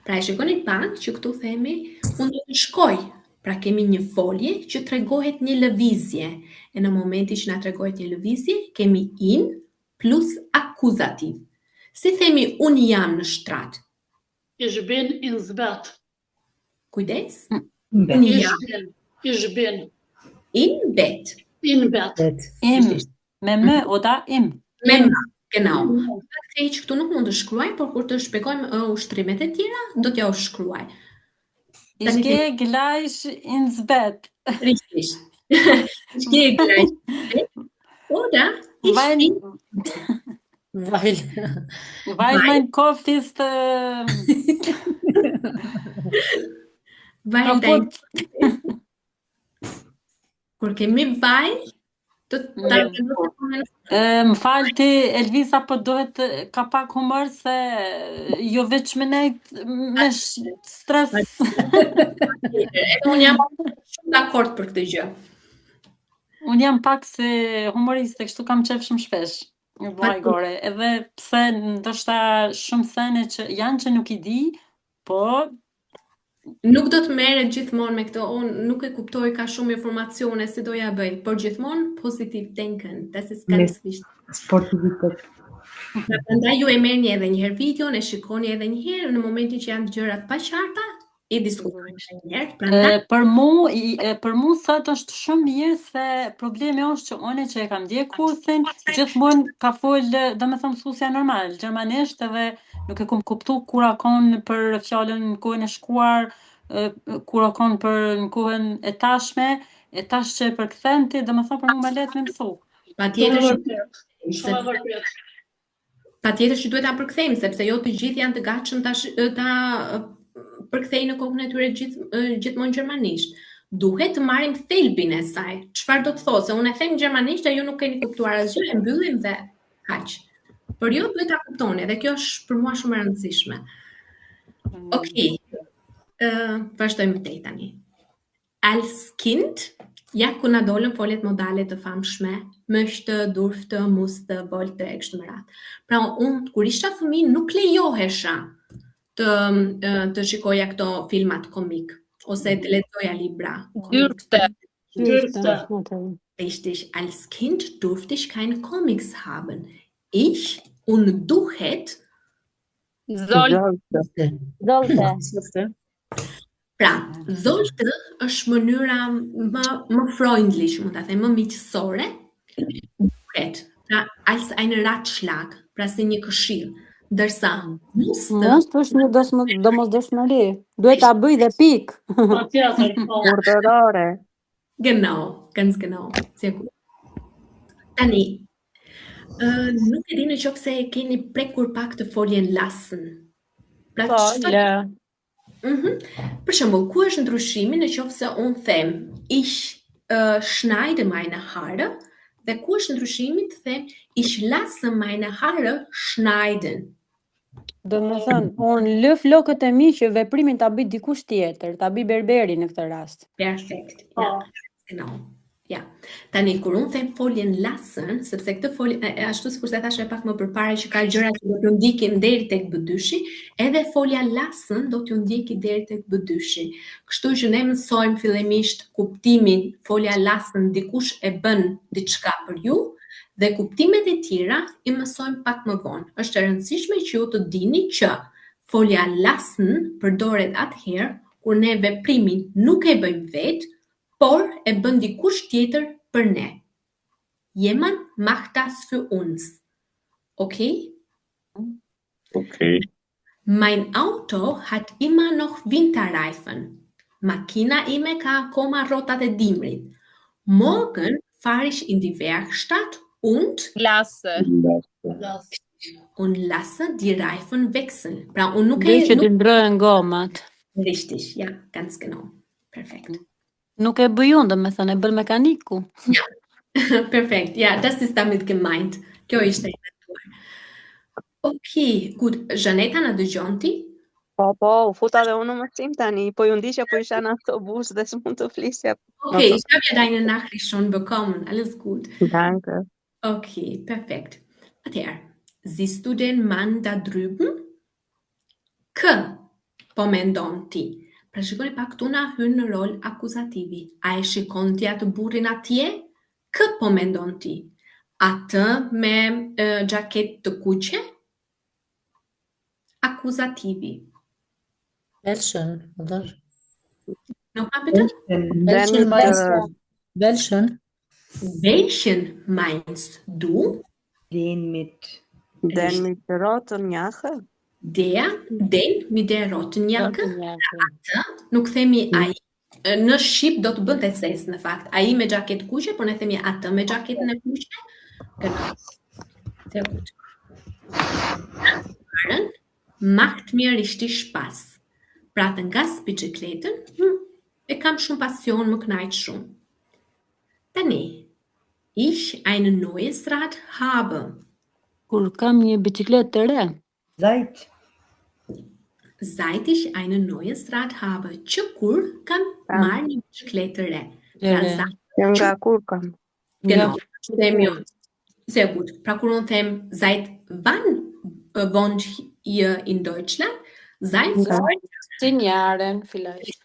Pra e shikoni pak që këtu themi unë do të shkoj. Pra kemi një folje që tregohet një lëvizje. E në momenti që na tregohet një lëvizje, kemi in plus akuzativ. Si themi unë jam në shtrat? Ich bin ins Bett. Kujdes? Ich bin. In bed. In Bett. Im. Me më oda im. Me më. Genau. Fakti që këtu nuk mund të shkruaj, por kur të shpjegojmë ushtrimet e tjera, do t'ja u shkruaj. Ich gehe gleich ins Bett. Richtig. Ich gehe gleich ins Bett. Oder weil mein Kopf ist weil dein Porque me vai më falë ti, Elvisa, po dohet ka pak humor se jo veç me nejt me stres. Unë jam shumë dakord për këtë gjë. Unë jam pak se humoriste, kështu kam qef shumë shpesh. Vllajgore, edhe pse ndoshta shumë sene që janë që nuk I di, po nuk do të merret gjithmonë me këto, unë nuk e kuptoj ka shumë informacione si do ja bëj, por gjithmonë positiv denken, das ist ganz wichtig. Sportivitet. Prandaj ju e merrni edhe një herë videon, e shikoni edhe një herë në momentin që janë gjërat pa qarta, I diskutojmë edhe një herë. Prandaj për mu sot është shumë mirë se problemi është që unë që e kam ndjek kursin, gjithmonë ka fol, domethënë mësuesja normal, gjermanisht edhe nuk e kam kuptu kur akon për fjalën në kohën e shkuar, kur akon për në kohën e tashme, e tash që e përkthen ti, domethënë për mua më lehtë me mësu. Patjetër që duhet ta përkthejmë, sepse jo të gjithë janë të gatshëm ta përkthejnë në kokën e tyre gjithmonë gjermanisht. Duhet të marrim thelbin e saj. Çfarë do të thotë? Se unë e them gjermanisht e ju nuk keni kuptuar asgjë, e mbyllim dhe kaq. Por jo duhet ta kuptoni, dhe kjo është për mua shumë e rëndësishme. Okej. Vazhdojmë tej tani. Als Kind, ja ku na dolën foljet modale të famshme, möchte, durfte, musste, wollte, kështu me radhë. Pra unë kur isha fëmijë nuk lejohesha të shikoja këto filmat komik ose të lexoja libra. Dürfte. Richtig, als Kind durfte ich keine Comics haben. Ich und du Sollte. Pra, sollte është mënyra më freundlich, mund ta them, më miqësore. Pra, als ein Ratschlag, pra si një këshill. Ndërsa Must është një domosdoshmëri. Duhet ta bëj dhe pik. Urdhërore. Genau, ganz genau. Sehr gut. Tani, nuk e di nëse e keni prekur pak të foljen lassen. Pra, për shembull, ku është ndryshimi nëse unë them ich schneide meine Haare dhe ku është ndryshimi të them ich lasse meine Haare schneiden. Do të thënë, unë lë flokët e mi që veprimin ta bëj dikush tjetër, ta bëj berberi në këtë rast. Perfekt. Ja, genau. Ja. Tani kur unë them foljen lassen, sepse këtë folje ashtu sikur se thash pak më përpara që ka gjëra që do t'ju ndikin deri tek B2-shi, edhe folja lassen do t'ju ndjeki deri tek B2-shi. Kështu që ne mësojmë fillimisht kuptimin folja lassen, dikush e bën diçka për ju, dhe kuptimet e tjera I mësojmë pak më vonë. Është e rëndësishme që ju të dini që folja lassen përdoret atëherë kur ne veprimin nuk e bëjmë vetë, por e bën dikush tjetër për ne. Jemand macht das für uns. Okay? Okay. Mein Auto hat immer noch Winterreifen. Makina ime ka akoma rrotat e dimrit. Morgen fahre ich in die Werkstatt und lasse die Reifen wechseln. Pra, unë nuk që të ndrojnë gomat. Richtig, ja, ganz genau. Perfekt. Nuk e bëj unë, domethënë e bën mekaniku. Ja, perfekt. Ja, das ist damit gemeint. Kjo ishte e menduar. Okay, gut. Janeta, na dëgjon ti? Po, u futa dhe unë më sim tani, po ju ndiqja po isha në autobus dhe s'mund të flisja. Okay, ich habe ja deine Nachricht schon bekommen. Alles gut. Danke. Okay, perfekt. Atëherë, siehst du den Mann da drüben? Kë po mendon ti? Pra shikoni pak këtu na hyn në rol akuzativi. A e shikon ti atë burrin atje? Kë po mendon ti? Atë me xhaketë të kuqe? Akuzativi. Welchen, oder? Nochmal bitte? Welchen? Welchen meinst du? Den mit rotën njache? den, mi der roten jakke, atë, nuk themi ai. Në Shqip do të bënte ses në fakt. Ai me xhaketë kuqe, por ne themi atë me xhaketën e kuqe. Genau. Sehr gut. Macht mir richtig Spaß. Pra të ngas bicikletën, e kam shumë pasion, më knajt shumë. Tani, ich ein neues Rad habe. Kur kam një bicikletë të re. Seit ich ein neues Rad habe. Që kur kam marrë një bicikletë të re. Pra, nga kur kam. Genau. Sehr gut. Pra kur unë them, seit wann wohnt ihr in Deutschland? Seit 10 Jahren, vielleicht.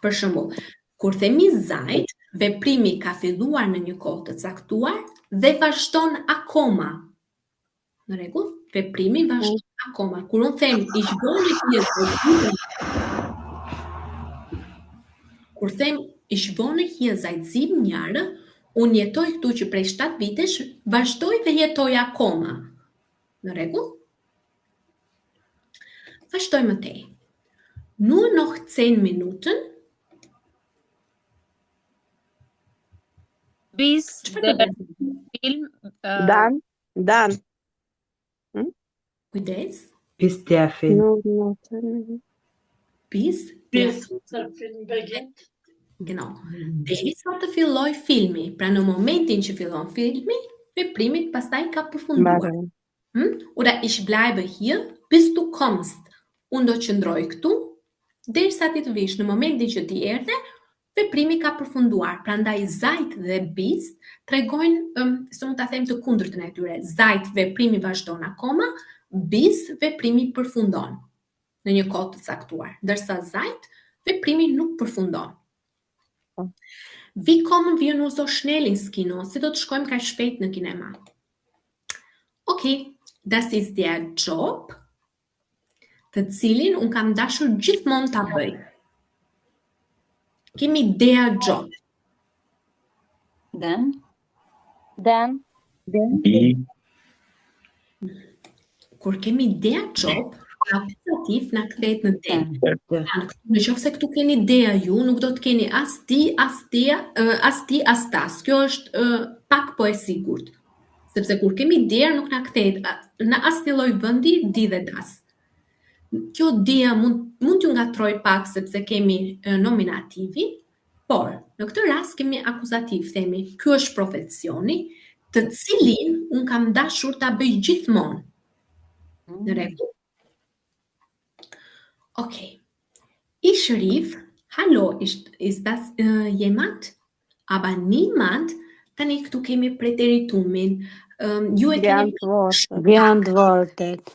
Për shembull, kur themi seit, veprimi ka filluar në një kohë të caktuar dhe vazhdon akoma. Në rregull? Veprimi vazhdon akoma. Kur unë them ich wohne hier Kur them ich wohne hier seit 7 Jahre, unë jetoj këtu që prej 7 vitesh, vazhdoj dhe jetoj akoma. Në rregull? Vazhdoj më tej. Nur noch 10 Minuten. Bis der Film Dan. Kujdes. Bis der Film. Bis der Film beginnt. Genau. Deri sa të filloj filmi. Pra në momentin që fillon filmi, veprimi pastaj ka përfunduar. Oder ich bleibe hier bis du kommst. Unë do qëndroj këtu derisa ti të vish. Në momentin që ti erdhe, veprimi ka përfunduar. Prandaj seit dhe bis tregojnë, se mund ta them të kundërtën e tyre. Seit veprimi vazhdon akoma, bis veprimi përfundon në një kohë të caktuar. Ndërsa seit veprimi nuk përfundon. Wie kommen wir nur so schnell ins Kino? Si do të shkojmë kaq shpejt në kinema? Okay, das ist der Job, të cilin unë kam dashur gjithmonë ta bëj. Kemi der Job. Den. Kur kemi der Job, akuzativ na kthehet në den. Në qoftë se këtu keni dea ju, nuk do të keni as ti, as tas. Kjo është pak po e sigurt. Sepse kur kemi der nuk na kthehet në asnjë lloj vendi di dhe das. Kjo dea mund t'ju ngatroj pak sepse kemi nominativin, por në këtë rast kemi akuzativ, themi, ky është profesioni, të cilin un kam dashur ta bëj gjithmonë. Në rregull. Okay. Ich rief, hallo, ist das jemand? Aber niemand. Tani këtu kemi preteritumin. Ju e keni Geantwortet.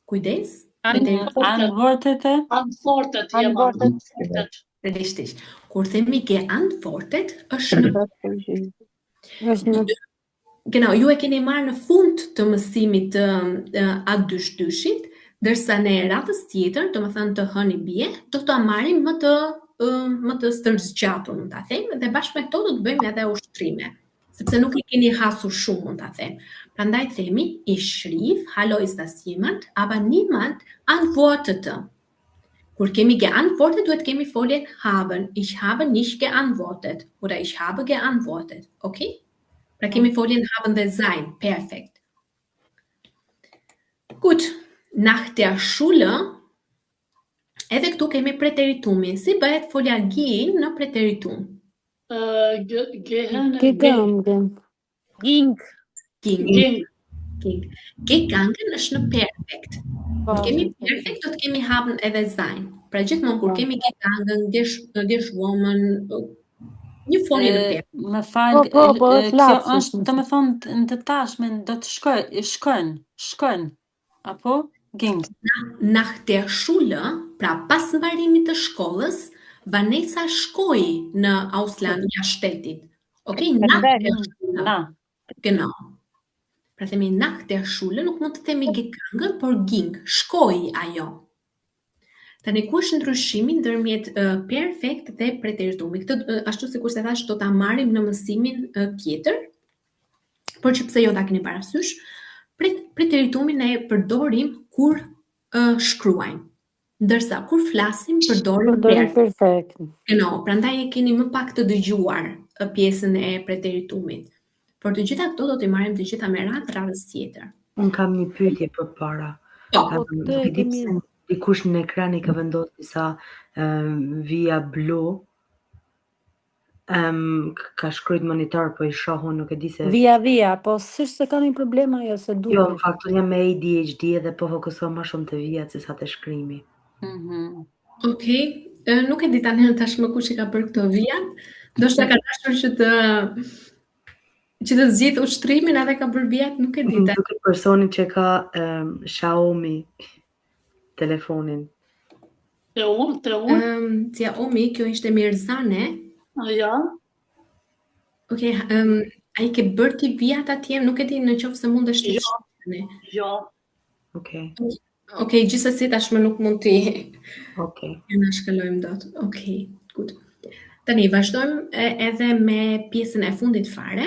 Kujdes? Antwortet. Richtig. Kur themi geantwortet, është në Genau, ju e keni marrë në fund të mësimit të A22-shit, dërsa në radhës tjetër, do të thënë të hëni bie, do ta marrim më të stërzgjatur, mund ta them, dhe bashkë me këto do të bëjmë edhe ushtrime, sepse nuk i keni hasur shumë, mund ta them. Prandaj themi ich rief, hallo ist das jemand, aber niemand antwortete. Kur kemi geantwortet, duhet kemi foljen haben. Ich habe nicht geantwortet oder ich habe geantwortet. Okay? Pra kemi foljen haben dhe sein. Perfekt. Gut. Nach der Schule, edhe këtu kemi preteritumin. Si bëhet folja gehen në preteritum? Gegangen është në perfekt. Kur kemi perfekt, do të kemi haben edhe sein. Pra gjithmonë kur kemi gegangen, geschwommen, një folje në perfekt. Më fal, kjo është, do të thonë në të tashmen do të shkojnë, apo ging. Nach der Schule, pra pas mbarimit të shkollës, Vanessa shkoi në Ausland jashtë shtetit. Okay, nach der Schule. Genau. Pra themi nach der Schule, nuk mund të themi gegangen, por ging, shkoi ajo. Tani ku është ndryshimi ndërmjet perfekt dhe preteritumi? Këtë ashtu sikur se thash do ta marrim në mësimin tjetër. Por që pse jo ta keni parasysh, preteritumin ne përdorim kur shkruajmë. Ndërsa kur flasim përdorim perfekt. Prandaj e keni më pak të dëgjuar pjesën e preteritumit. Por të gjitha këto do t'i marrim të gjitha me radhës tjetër. Unë kam një pyetje përpara. Nuk e di pse dikush në ekran i ka vendosur disa via blu. Ka shkruajt monitor, po i shohun, nuk e di se... Via, po s'është se ka një problem ajo se duket. Jo, në fakt, unë jam me ADHD edhe po fokusohem më shumë të vijat se sa të shkrimi. Okej, nuk e di tani tashmë kush i ka bërë këto vijat. Ndoshta ka dashur që të zgjidh ushtrimin edhe ka bërë vijat, nuk e di tani. Duket personi që ka Xiaomi telefonin. Xiaomi, kjo ishte Mirzane. Ja. Okej, ai ke bërë ti vijat atje, nuk e di në qoftë se mundesh të shkruani. Jo. Okej, gjithsesi tashmë nuk mund t'i na shkalojmë dot. Okej, gut. Tani vazhdojmë edhe me pjesën e fundit fare.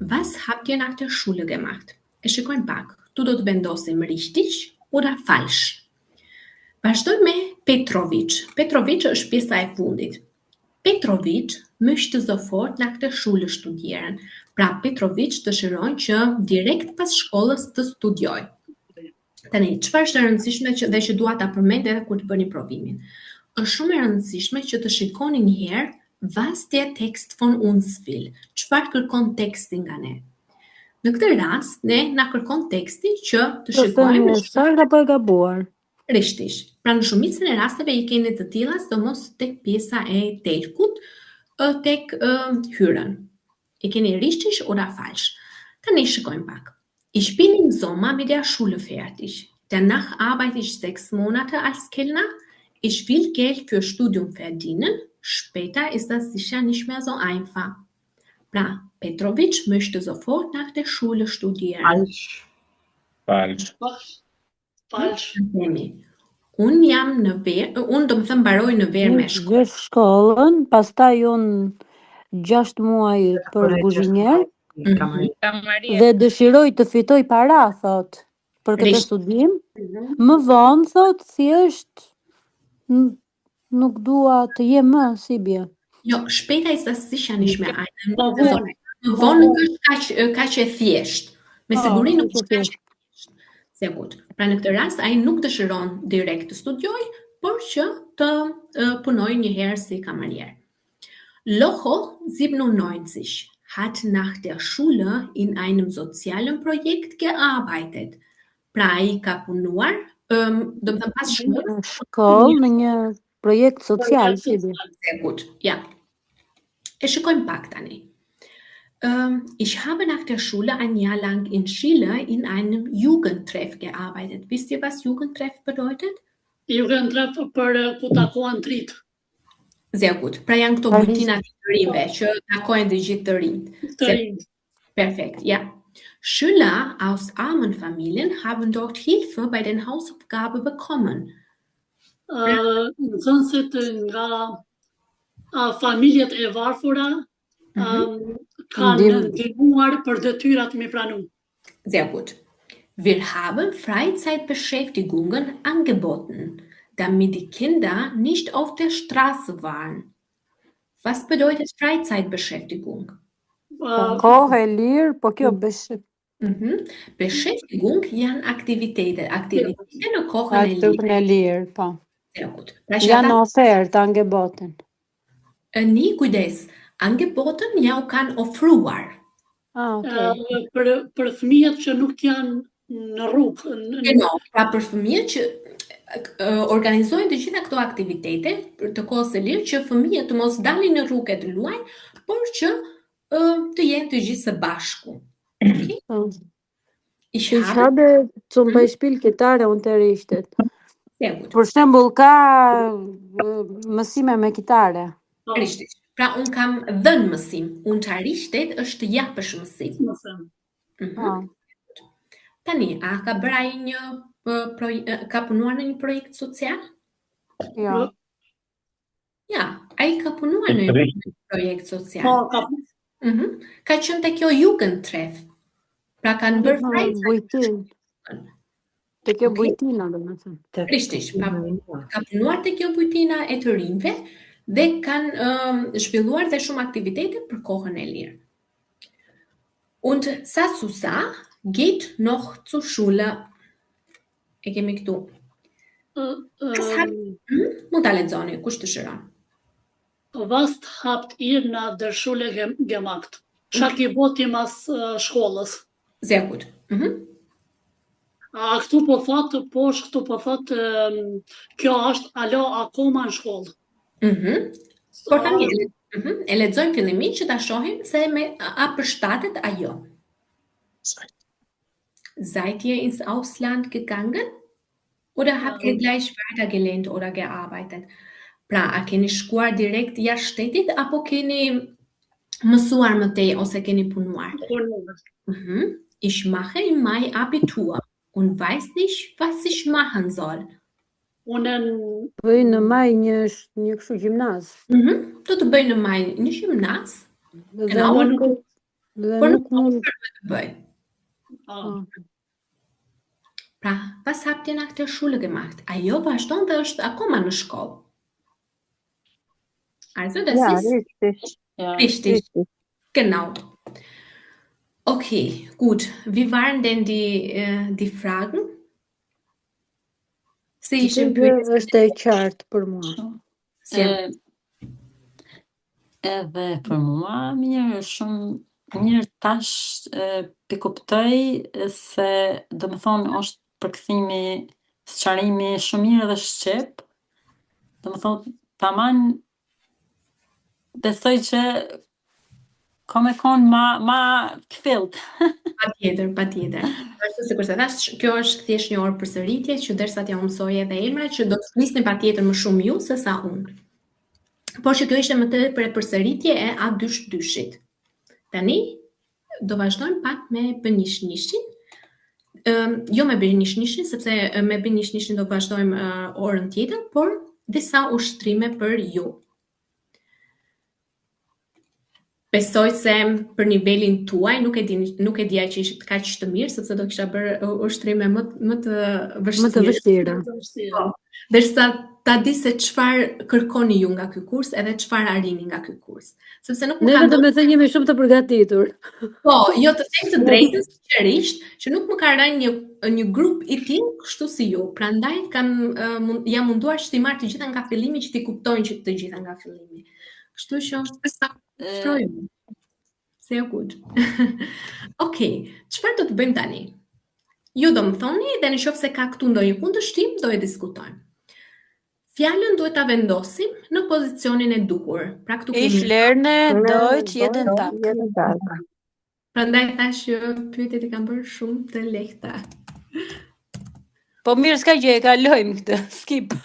Was habt ihr nach der Schule gemacht? E shikojmë pak. Tu do të vendosim richtig oder falsch. Vazhdojmë me Petrovic. Petrovic është pjesa e fundit. Petrovic möchte sofort nach der Schule studieren. Pra Petrovic dëshiron që direkt pas shkollës të studiojë. Tani, çfarë është e rëndësishme dhe që dua ta përmend edhe kur të bëni provimin? Është shumë e rëndësishme që të shikoni një herë was der Text von uns will. Çfarë kërkon teksti nga ne? Në këtë rast, ne na kërkon teksti që të shikojmë çfarë apo e gabuar. Richtig. Pra në shumicën e rasteve i keni të tilla, sidomos tek pjesa e telkut, tek hyrën. I keni richtig oder falsch. Tani shikojmë pak. Ich bin im Sommer mit der Schule fertig. Danach arbeite ich 6 Monate als Kellner. Ich will Geld für Studium verdienen. Später ist das sicher nicht mehr so einfach. Pra, Petrovic möchte sofort nach der Schule studieren. Falsch. Unë jam në verë, unë do më thëmë baroj në verë me shkollë. Shkollën, pastaj unë 6 muaj për kuzhinier, dhe dëshiroj të fitoj para, thot, për këtë studim. Më vonë, thot, thjesht nuk dua të jem më si bie. Jo, später ist das sicher nicht mehr ein. Më vonë nuk është kaq e thjesht. Me siguri nuk është kaq e thjesht. Segut. Pra në këtë rast ai nuk dëshiron direkt të studioj, por që të punoj një herë si kamarier. Locho 97 hat nach der Schule in einem sozialen Projekt gearbeitet. Pra ai ka punuar, do të thënë pas shkollë në një projekt social. Segut. Ja. E shikojmë pak tani. Ich habe nach der Schule ein Jahr lang in Chile in einem Jugendtreff gearbeitet. Wisst ihr, was Jugendtreff bedeutet? Jugendtreff për ku takohen të rinjt. Sehr gut. Pra janë këto bujtinat të rinjve që takojnë të gjithë të rinjt. Perfekt, ja. Schüler aus armen Familien haben dort Hilfe bei den Hausaufgaben bekommen. Nxënësit nga familjet e varfura kanë ndihmuar për detyrat me pranu. Sehr gut. Wir haben Freizeitbeschäftigungen angeboten, damit die Kinder nicht auf der Straße waren. Was bedeutet Freizeitbeschäftigung? Kohë e lirë, po kjo Beschäftigung janë aktivitete. Aktivitete në kohën e lirë, po. Sehr gut. Janë ofertë angeboten. Një kujdes. Angeboten ja u kanë ofruar. Për fëmijët që nuk janë në rrugë. Pra për fëmijët që organizojnë të gjitha këto aktivitete të kohës së lirë që fëmijët të mos dalin në rrugë të luajnë, por që të jenë të gjithë së bashku. Ich habe zum Beispiel Gitarre unterrichtet. Për shembull ka mësime me kitare. Richtig. Pra unë kam dhënë mësim, unterrichtet është të japësh mësim. Tani, a ka bërë ai ka punuar në një projekt social? Ja. Ja, ai ka punuar në një projekt social. Ka qenë te kjo Jugendtreff. Pra kanë bërë Freizeit. Te kjo bujtina, domethënë. Krishtish, ka punuar te kjo bujtina e të rinjve dhe kanë zhvilluar dhe shumë aktivitete për kohën e lirë. Und Sasusa geht noch zur Schule. E kemi këtu. Mund ta lexoni, kush dëshiron? Was habt ihr nach der Schule gemacht? Çka ke bëti mas shkollës? Sehr gut. Këtu po thotë, këtu po thotë, kjo është alo akoma në shkollë. Por tani e lexojmë fillimisht që ta shohim se a përshtatet ajo. Seid ihr ins Ausland gegangen? Oder habt ihr gleich weitergelernt oder gearbeitet? Pra, a keni shkuar direkt jashtë shtetit apo keni mësuar më tej ose keni punuar? Ich mache im Mai Abitur und weiß nicht, was ich machen soll. Bëj në maj një kështu gjimnaz. Do të bëj në maj një gjimnaz. Por nuk mund të bëj. Pra, was habt ihr nach der Schule gemacht? Ajo vazhdon dhe është akoma në shkollë. Also, das ist richtig. Genau. Okay, gut. Wie waren denn die Fragen? Është e qartë për mua. Edhe për mua, mirë, shumë mirë tash pikuptoj se do më thonë është përkthimi, sqarimi shumë mirë dhe shqip. Do më thonë, taman besoj që ka me konë ma këfilt. Patjetër. Ashtu sikur se thash, kjo është thjesht një orë përsëritje që derisa t'ja mësoj edhe Emra që do të flisni patjetër më shumë ju se sa unë. Por që kjo ishte më tepër e përsëritje e A2-2-shit. Tani do vazhdojmë pak me bënishnishin. Jo me bënishnishin, sepse me bënishnishin do vazhdojmë orën tjetër, por disa ushtrime për ju. Besoj se për nivelin tuaj nuk e dija që ishte kaq të mirë, sepse do kisha bërë ushtrime më të vështira. Derisa ta di se çfarë kërkoni ju nga ky kurs edhe çfarë arrini nga ky kurs. Sepse nuk më ka ndodhur. Ne vetëm jemi shumë të përgatitur. Po, jo të them të drejtën sinqerisht, që nuk më ka rënë një grup i tillë kështu si ju. Prandaj jam munduar që t'i marr të gjitha nga fillimi, që t'i kuptojnë që të gjitha nga fillimi. Kështu që shtrojmë. Sehr gut. Okej, çfarë do të bëjmë tani? Ju do më thoni dhe nëse ka këtu ndonjë kundërshtim, do e diskutojmë. Fjalën duhet ta vendosim në pozicionin e duhur. Pra këtu kemi Ich lerne Deutsch jeden Tag. Prandaj thash që pyetjet i kanë bërë shumë të lehta. Po mirë, s'ka gjë, e kalojmë këtë, skip.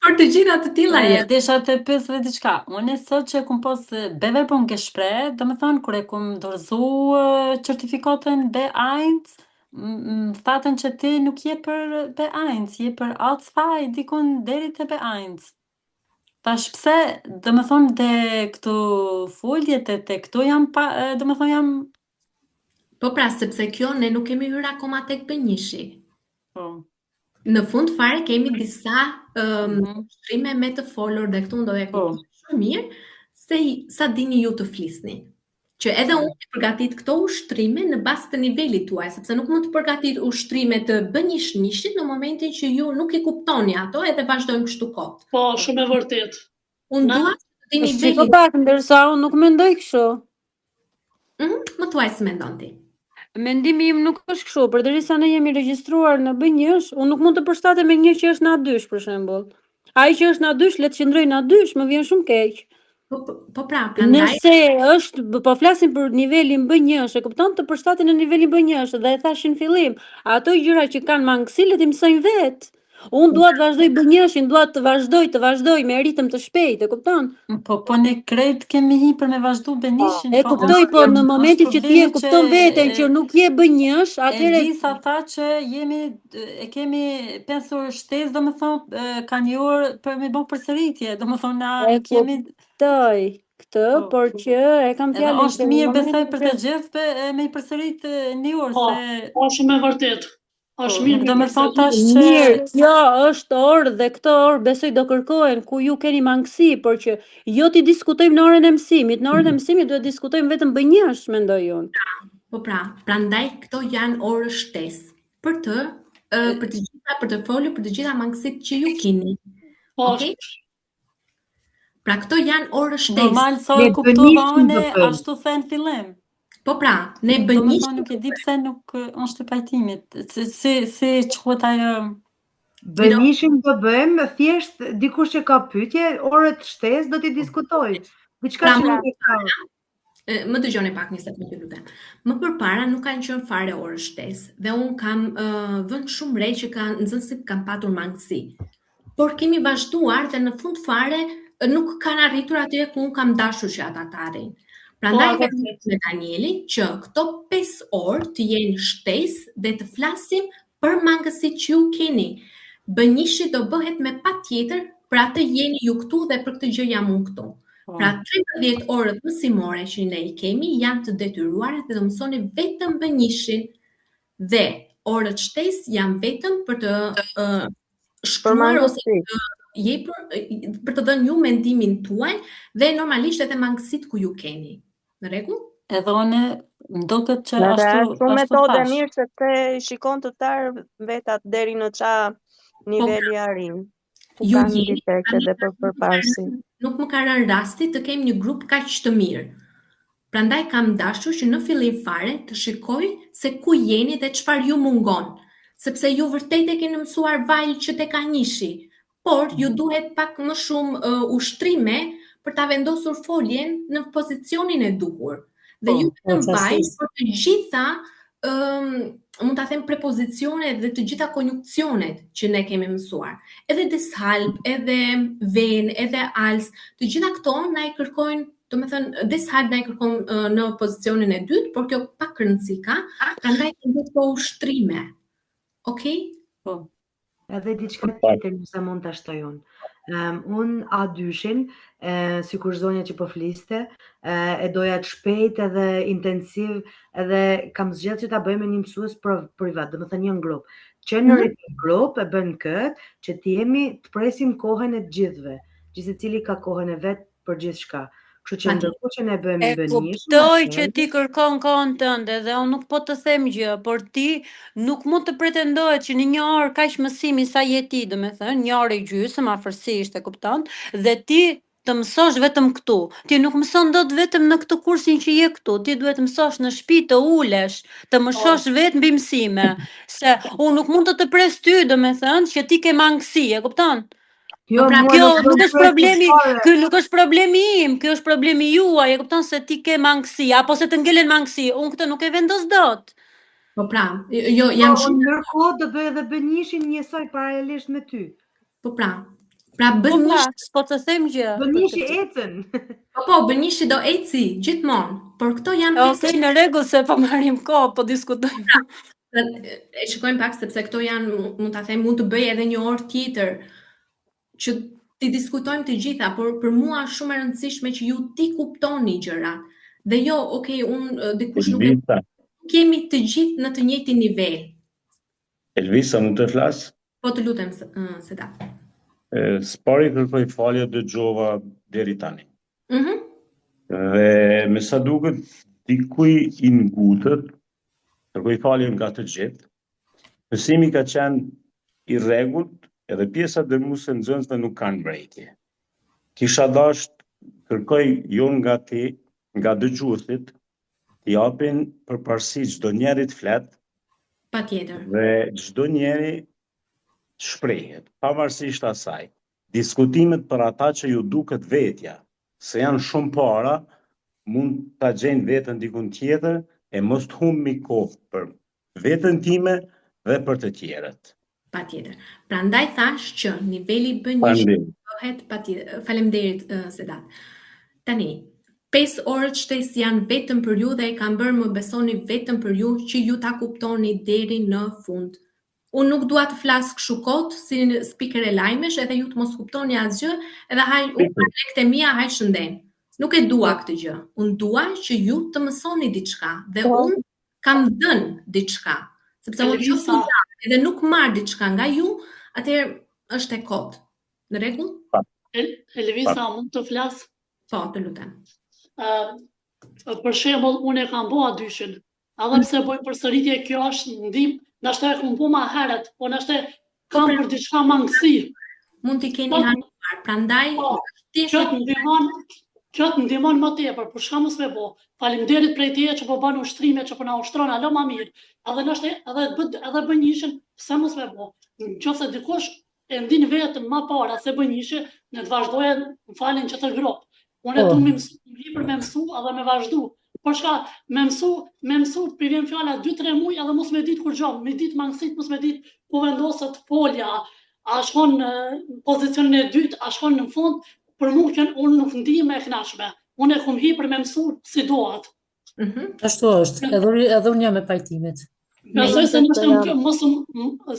Por të gjitha të tilla janë. Desha të pyes vetë diçka. Unë sot që kum pos bever po nge shpreh, domethënë kur e kum dorëzu certifikatën B1, më thatën që ti nuk je për B1, je për A2 dikun deri te B1. Tash pse, domethënë te këto foljet te këto jam domethënë jam. Po pra, sepse kjo ne nuk kemi hyrë akoma tek B1-shi. Po. Në fund fare kemi disa ushtrime me të folur dhe këtu do e kuptoj shumë mirë se sa dini ju të flisni. Që edhe unë e përgatit këto ushtrime në bazë të nivelit tuaj, sepse nuk mund të përgatit ushtrime të B1-shit në momentin që ju nuk i kuptoni ato edhe vazhdojmë kështu kot. Po, shumë e vërtet. Unë dua të dini nivelin. Po pak, ndërsa unë nuk mendoj kështu. Më thuaj se mendon ti. Mendimi im nuk është kështu, përderisa ne jemi regjistruar në B1, unë nuk mund të përshtatem me një që është në A2 për shembull. Ai që është në A2, le të qëndrojë në A2, më vjen shumë keq. Po pra, prandaj. Nëse është, po flasim për nivelin B1, e kupton, të përshtaten në nivelin B1 dhe e thash në fillim, ato gjëra që kanë mangësi le të mësojnë vetë. Unë dua të vazhdoj B1-shin, dua të vazhdoj me ritëm të shpejtë, e kupton? Po ne krejt kemi hipër me vazhdu B1-shin. E kuptoj, po në momentin që ti e kupton veten që nuk je B1-sh, atëherë e di sa tha që e kemi pensur shtesë, domethënë ka një orë për me bën përsëritje, domethënë na kemi këtë, por që e kam fjalën. Është mirë besoj për të gjithë me i përsërit një orë se shumë e vërtet. Është mirë Do me thonë tash që Mirë, kjo është orë dhe këto orë besoj do kërkohen ku ju keni mangësi, por që jo ti diskutojmë në orën e mësimit. Në orën e mësimit duhet diskutojmë vetëm bënjësh, mendoj unë. Po pra, prandaj këto janë orë shtesë për të folur për të gjitha mangësitë që ju keni. Okej? Pra këto janë orë shtesë. Normal sa e kuptova unë, ashtu thënë fillim. Po pra, ne Do me bënishim. thonë nuk e di pse nuk është e pajtimit. Si quhet ajo? Bënishim do bëjmë, thjesht dikush që ka pyetje, orët shtesë do t'i diskutoj. Diçka që nuk e ka. Më dëgjoni pak një sekondë, ju lutem. Më përpara nuk kanë qenë fare orë shtesë dhe un kam vënë shumë re që nxënësit kanë patur mangësi. Por kemi vazhduar dhe në fund fare nuk kanë arritur atje ku un kam dashur që ata të arrijnë. Prandaj vetëm me Danieli që këto 5 orë të jenë shtesë dhe të flasim për mangësitë që ju keni. Bënishi do bëhet me patjetër, për atë jeni ju këtu dhe për këtë gjë jam unë këtu. Pra 13 orët mësimore që ne i kemi janë të detyruara dhe do mësoni vetëm bënishin dhe orët shtesë janë vetëm për të shkruar ose për të dhënë ju mendimin tuaj dhe normalisht edhe mangësitë ku ju keni. Në rregull? Edhe unë ndoket që ashtu metodë e mirë se te shikon të tarë vetat deri në ça niveli arrin. Ju jeni dhe për përparsin. Nuk më ka rënë rasti të kem një grup kaq të mirë. Prandaj kam dashur që në fillim fare të shikoj se ku jeni dhe çfarë ju mungon, sepse ju vërtet e keni mësuar vaj që te ka njëshi, por ju duhet pak më shumë ushtrime për ta vendosur foljen në pozicionin e duhur. Dhe ju të vaj për të gjitha mund ta them prepozicione dhe të gjitha konjunkcionet që ne kemi mësuar. Edhe deshalb, edhe ven, edhe als, të gjitha këto na i kërkojnë, do me thënë, deshalb na i kërkojnë në pozicionin e dytë, por kjo pak rëndësi ka, prandaj kemi këto ushtrime. Okej? Po. Edhe diçka tjetër nëse mund ta shtoj unë. Unë A2-shin, sikur zonja që po fliste, e doja të shpejt edhe intensiv, edhe kam zgjedhur që ta bëjmë një mësues privat, domethënë një grup. Që në grup e bën këtë që të presim kohën e të gjithëve, që secili ka kohën e vet për gjithçka. Kështu që ndërkohë që ne bëjmë bënishëm. Kuptoj që ti kërkon kohën tënde dhe unë nuk po të them gjë, por ti nuk mund të pretendohet që në një orë kaq mësimi sa je ti, domethënë, një orë e gjysmë afërsisht, e kupton? Dhe ti të mësosh vetëm këtu. Ti nuk mëson dot vetëm në këtë kursin që je këtu. Ti duhet të mësosh në shtëpi, të ulesh, të mësosh vetë mbi mësime, se unë nuk mund të pres ty, domethënë, që ti ke mangësi, e kupton? Kjo nuk është problemi, ky nuk është problemi im, ky është problemi juaj, e kupton se ti ke mangësi apo se të ngelen mangësi, unë këtë nuk e vendos dot. Po pra, jo jam shumë ndërkohë do bëj edhe bënishin njësoj paralelisht me ty. Po pra. Pra bënish, po të them gjë. Bënishi ecën. Po, bënishi do eci gjithmonë, por këto janë Okej, në rregull se po marrim kohë, po diskutojmë. E shikojmë pak sepse këto janë, mund ta them, mund të bëj edhe një orë tjetër që ti diskutojmë të gjitha, por për mua është shumë e rëndësishme që ju ti kuptoni gjërat. Dhe jo, unë dikush nuk e kemi të gjithë në të njëjtin nivel. Elvisa, mund të flas? Po të lutem, Sedat. Spari kërkoj falje dëgjova deri tani. Dhe me sa duket dikuj i ngutët, kërkoj falje nga të gjithë. Mësimi ka qenë i rregullt, edhe pjesa dërmuese nxënësve nuk kanë mbrojtje. Kisha dashur kërkoj jo nga ti, nga dëgjuesit, t'i japin përparësi çdo njeri të flet. Patjetër. Dhe çdo njeri të shprehet, pavarësisht asaj. Diskutimet për ata që ju duket vetja, se janë shumë para, mund ta gjejnë veten dikun tjetër e mos të humbi kohë për veten time dhe për të tjerët. Patjetër. Prandaj thash që niveli bënishit bëhet patjetër. Faleminderit Sedat. Tani, 5 orët shtesë janë vetëm për ju dhe e kam bërë, më besoni, vetëm për ju që ju ta kuptoni deri në fund. Unë nuk dua të flas kështu kot si speaker e lajmesh edhe ju të mos kuptoni asgjë, edhe unë lekët e mia haj shënden. Nuk e dua këtë gjë. Unë dua që ju të mësoni diçka dhe unë kam dhënë diçka. Sepse unë edhe nuk marr diçka nga ju, atëherë është e kot. Në rregull? Elvisa, mund të flas? Po, të lutem. Për shembull, unë e kam bua dyshin. Edhe pse bëj përsëritje, kjo është ndim, nashta e kam bua më herët, po nashta kam për diçka mangësi. Mund t'i keni harruar, prandaj Kjo të ndihmon më tepër, për çka mos me bë. Faleminderit prej teje që po bën ushtrime, që po na ushtron alo më mirë. Edhe bën njëshin, pse mos me bë. Nëse dikush e ndin vetëm më para se bën njëshin, ne të vazhdojë, më falin që të grop. Unë du me mësu edhe me vazhdu. Por shka, me mësu, për vjen fjala 2-3 muj edhe mos me ditë kur gjom, me ditë mangësit, mos me ditë ku vendosët folja, a shkon në pozicionin e dytë, a shkon në fund, për mu kënë unë nuk ndi me e knashme. Unë e kum hi për me mësu si doat. Ashtu është, edhe unë jam me pajtimet. Besoj se nështë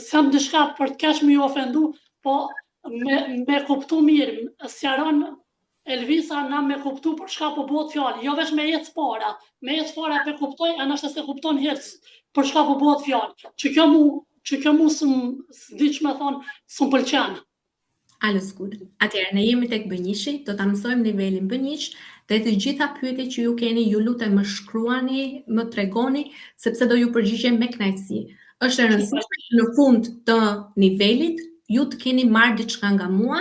s'jam dishka për të keq me ju ofendu, po me kuptu mirë, sjaron Elvisa na me kuptu për shka po bëhet fjallë, jo veç me jetë para. Me jetë para pe kuptoj, a nështë se kupton herës për shka po bëhet fjallë. Që kjo mu s'di që me thonë, s'm pëlqenë. Alles gut. Atëherë, ne jemi tek B1, do ta mësojmë nivelin B1 dhe të gjitha pyetjet që ju keni, ju lutem më shkruani, më tregoni, sepse do ju përgjigjem me kënaqësi. Është e rëndësishme që në fund të nivelit ju të keni marrë diçka nga mua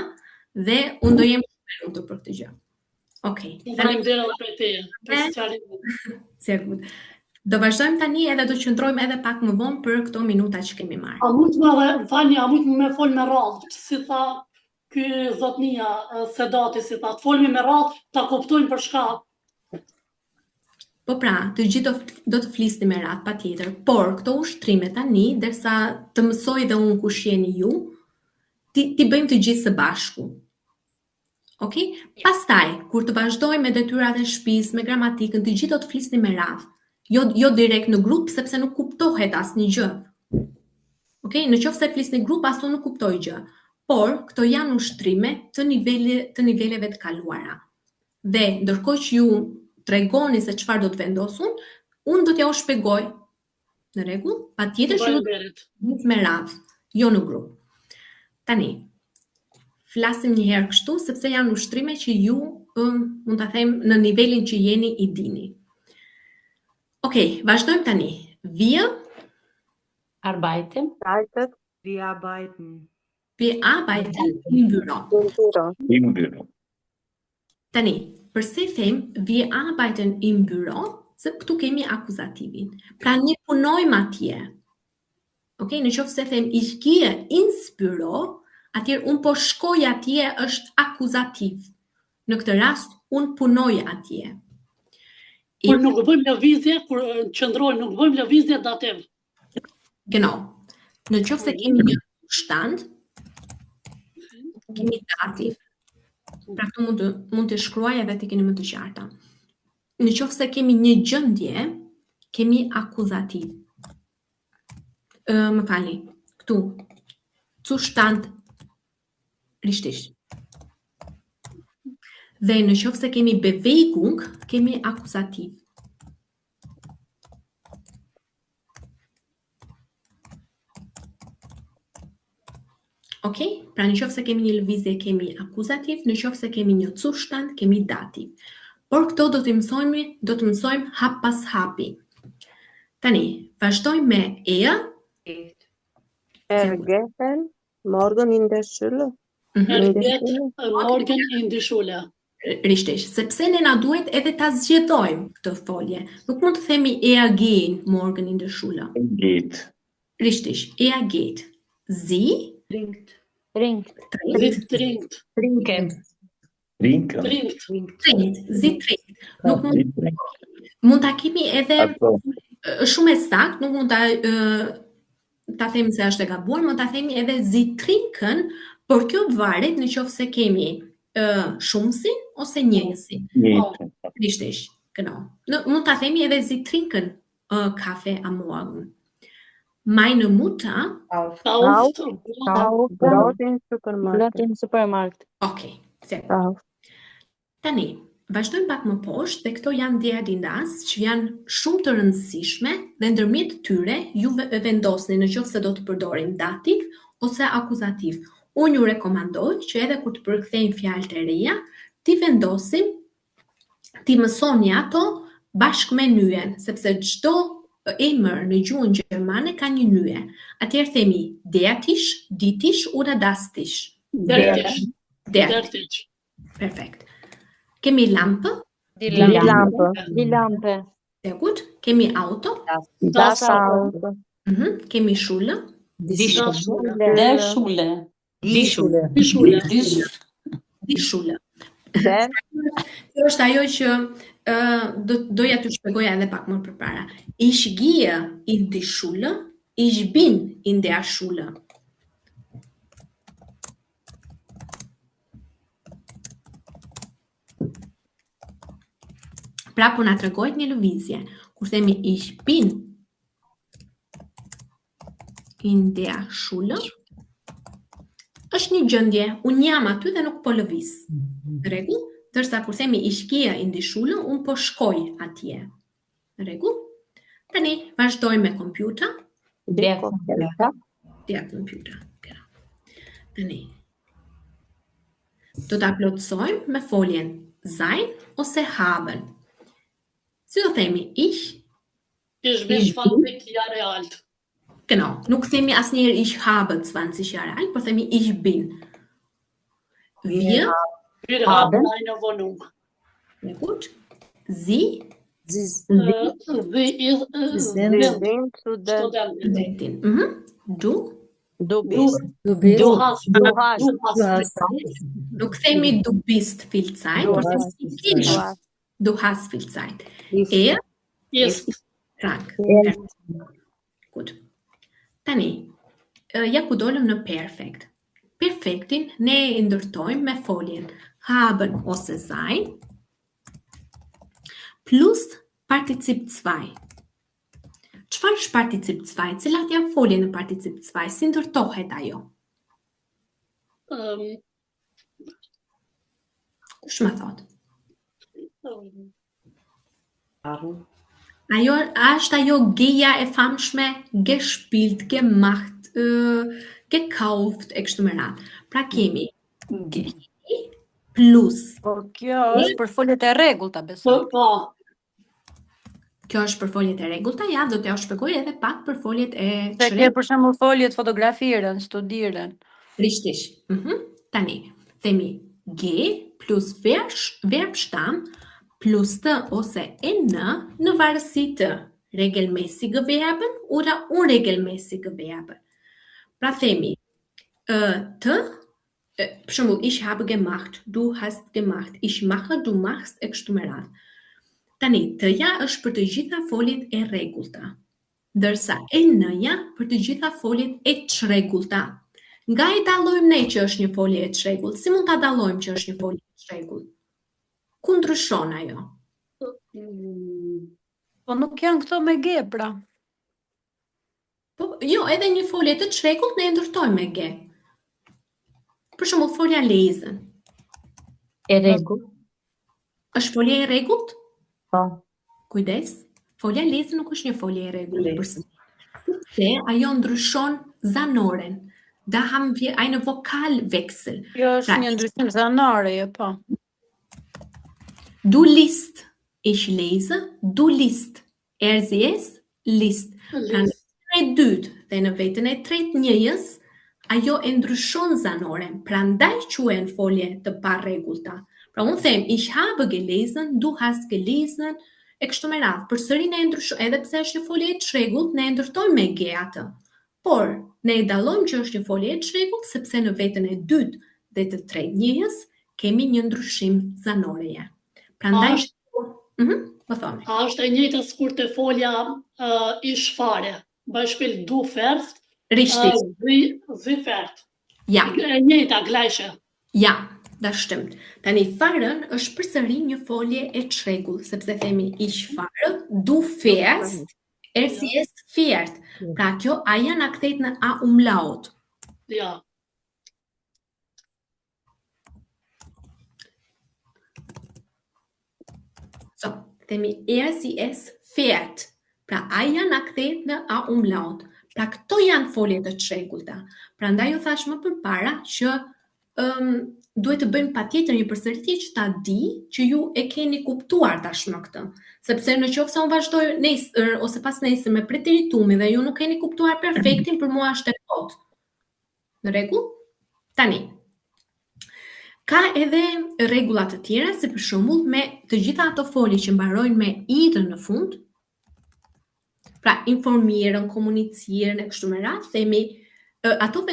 dhe unë do jem shumë e lumtur për këtë gjë. Okej. Faleminderit për teje. Sigurisht. Do vazhdojmë tani edhe do qëndrojmë edhe pak më vonë për këto minuta që kemi marrë. A mund me fol me radhë, si tha ky zotnia Sedati, si tha, të folmi me radhë, ta kuptojmë për shka. Po pra, të gjithë do të flisni me radhë, patjetër, por këto ushtrime tani, derisa të mësoj dhe unë kush jeni ju, ti bëjmë të gjithë së bashku. Okej? Pastaj, kur të vazhdojmë me detyrat e shtëpisë, me gramatikën, të gjithë do të flisni me radhë. Jo direkt në grup, sepse nuk kuptohet asnjë gjë. Okej, në qoftë se flisni grup, as unë nuk kuptoj gjë. Por këto janë ushtrime të niveleve të kaluara. Dhe ndërkohë që ju tregoni se çfarë do të vendosun, unë do t'ja u shpjegoj. Në rregull? Patjetër që ju me radhë, jo në grup. Tani, flasim një herë kështu, sepse janë ushtrime që ju mund ta them në nivelin që jeni i dini. Okej, vazhdojmë tani. Wir arbeiten. Wir arbeiten. Wir arbeiten im Büro. Im Büro. Tani, përse them wir arbeiten im Büro, se këtu kemi akuzativin. Pra ne punojmë atje. Okej, në qoftë se them ich gehe ins Büro, atëherë unë po shkoj atje është akuzativ. Në këtë rast, unë punoj atje. Kur nuk bëjmë lëvizje, kur qëndrojmë, nuk bëjmë lëvizje dativ. Genau. Në qoftë se kemi një shtant, kemi dativ. Pra këtu mund të shkruaj edhe të keni më të qarta. Në qoftë se kemi një gjendje, kemi akuzativ. Më falni, këtu. Zustand richtig. Dhe në qoftë se kemi Bewegung, kemi akuzativ. Okej? Pra në qoftë se kemi një lëvizje, kemi akuzativ, në qoftë se kemi një Zustand, kemi dativ. Por këto do të mësojmë hap pas hapi. Tani, vazhdojmë me Gehen morgen in der Schule. Morgen in der Schule. Richtig, sepse ne na duhet edhe ta zgjedhojmë këtë folje. Nuk mund të themi gehen morgen in der Schule. Geht. Richtig, geht. Sie Trinkt. Sie trinkt. Trinken. Sie trinkt. Nuk mund ta kemi edhe shumë e saktë, nuk mund ta themi se është e gabuar, mund ta themi edhe sie trinken, por kjo varet në qoftë se kemi shumësin ose njësin. Richtig, genau. Mund ta themi edhe sie trinken Kaffee am Morgen. Meine Mutter kauft Brot im Supermarkt. Okay, sehr gut. Tani, vazhdojmë pak më poshtë dhe këto janë diarindas që janë shumë të rëndësishme dhe ndërmjet tyre ju vendosni në qoftë se do të përdorim dativ ose akuzativ. Unë ju rekomandoj që edhe kur të përkthejmë fjalë të reja, ti vendosim, ti mësoni ato bashkë me nyen, sepse çdo emër në gjuhën gjermane ka një nye. Atëherë themi der Tisch, die Tisch oder das Tisch? Der Tisch. Der Tisch. Perfekt. Kemi Lampe? Die Lampe. Die Lampe. Sehr gut. Kemi Auto? Das Auto. Kemi Schule? Die Schule. Die Schule. Die Schule. Der. Kjo është ajo që doja t'ju shpjegoja edhe pak më përpara. Ich gehe in die Schule, ich bin in der Schule. Pra po na tregojt një lëvizje. Kur themi ich bin in der Schule, është një gjendje, unë jam aty dhe nuk po lëviz. Rregull? Ndërsa kur themi ich gehe in die Schule, unë po shkoj atje. Rregull? Tani vazhdojmë me kompjuter. Der Computer. Der Computer. Tani. Do ta plotësojmë me foljen sein ose haben. Si do themi ich? Ich bin 20 Jahre alt. Genau, nuk themi asnjëherë ich habe 20 Jahre alt, por themi ich bin. Wir haben eine Wohnung. Sehr gut. Sie? Sie sind Studentin. Du? Du bist. Du hast. Nuk themi du bist viel Zeit, por themi du hast viel Zeit. Ist krank. Gut. Tani, ja ku dolëm në perfekt. Perfektin ne e ndërtojmë me foljen haben ose sein plus particip 2. Çfarë është particip 2? Cilat janë folje në particip 2? Si ndërtohet ajo? Kush më thot? Ajo është ajo geja e famshme gespielt, gemacht, gekauft, e kështu me radhë. Pra kemi plus. Po kjo është për foljet e rregullta, besoj. Po. Kjo është për foljet e rregullta, ja, do t'ja shpjegoj edhe pak për foljet e Se ke për shembull foljet fotografiren, studiren. Richtig. Tani, themi ge plus verbstamm plus të ose në varësi të regelmäßige Verben oder unregelmäßige Verben. Pra themi të, për shembull, ich habe gemacht, du hast gemacht, ich mache, du machst, e kështu me radhë. Tani, të-ja është për të gjitha foljet e rregullta, ndërsa n-ja për të gjitha foljet e çrregullta. Nga i dallojmë ne që është një folje e çrregullt? Si mund ta dallojmë që është një folje e çrregullt? Ku ndryshon ajo? Po nuk janë këto me ge, pra. Po, jo, edhe një folje të çrregullt ne e ndërtojmë me ge. Për shembull, folja lesen. E rregullt. Është folje e rregullt? Po. Kujdes, folja lesen nuk është një folje e rregullt, sepse ajo ndryshon zanoren. Da haben wir eine Vokalwechsel. Jo është një ndryshim zanore, po. Du liest, ich lese, du liest. Sie es, liest. Pra në e dytë dhe në vetën e tretë njëjës, ajo e ndryshon zanoren, prandaj quhen folje të parregullta. Pra unë them, ich habe gelesen, du hast gelesen, e kështu me radhë. Përsëri ne e ndryshojmë, edhe pse është një folje e çrregullt, ne e ndërtojmë me ge atë. Por ne e dallojmë që është një folje e çrregullt sepse në vetën e dytë dhe të tretë njëjës kemi një ndryshim zanoreje. Prandaj më thoni. A është e njëjta sikur te folja ich fare. Beispiel du fährst. Richtig. Sie fährt. Ja. E njëjta, gleiche. Ja, das stimmt. Tani faren është përsëri një folje e çrregullt, sepse themi ich fahre, du fährst, sie es fährt. Pra kjo aja na kthejt në a umlaut. Ja. Themi sie es fährt. Pra aja na kthehet në a umlaut. Pra këto janë folje të çrregullta. Prandaj ju thash më përpara që duhet të bëjmë patjetër një përsëritje që ta di që ju e keni kuptuar tashmë këtë. Sepse në qoftë se unë vazhdoj nesër ose pas nesër me preteritumin dhe ju nuk keni kuptuar perfektin, për mua është e kot. Në rregull? Tani. Ka edhe rregulla të tjera, si për shembull me të gjitha ato folje që mbarojnë me i-rën në fund. Pra informieren, komunicieren e kështu me radhë, themi ato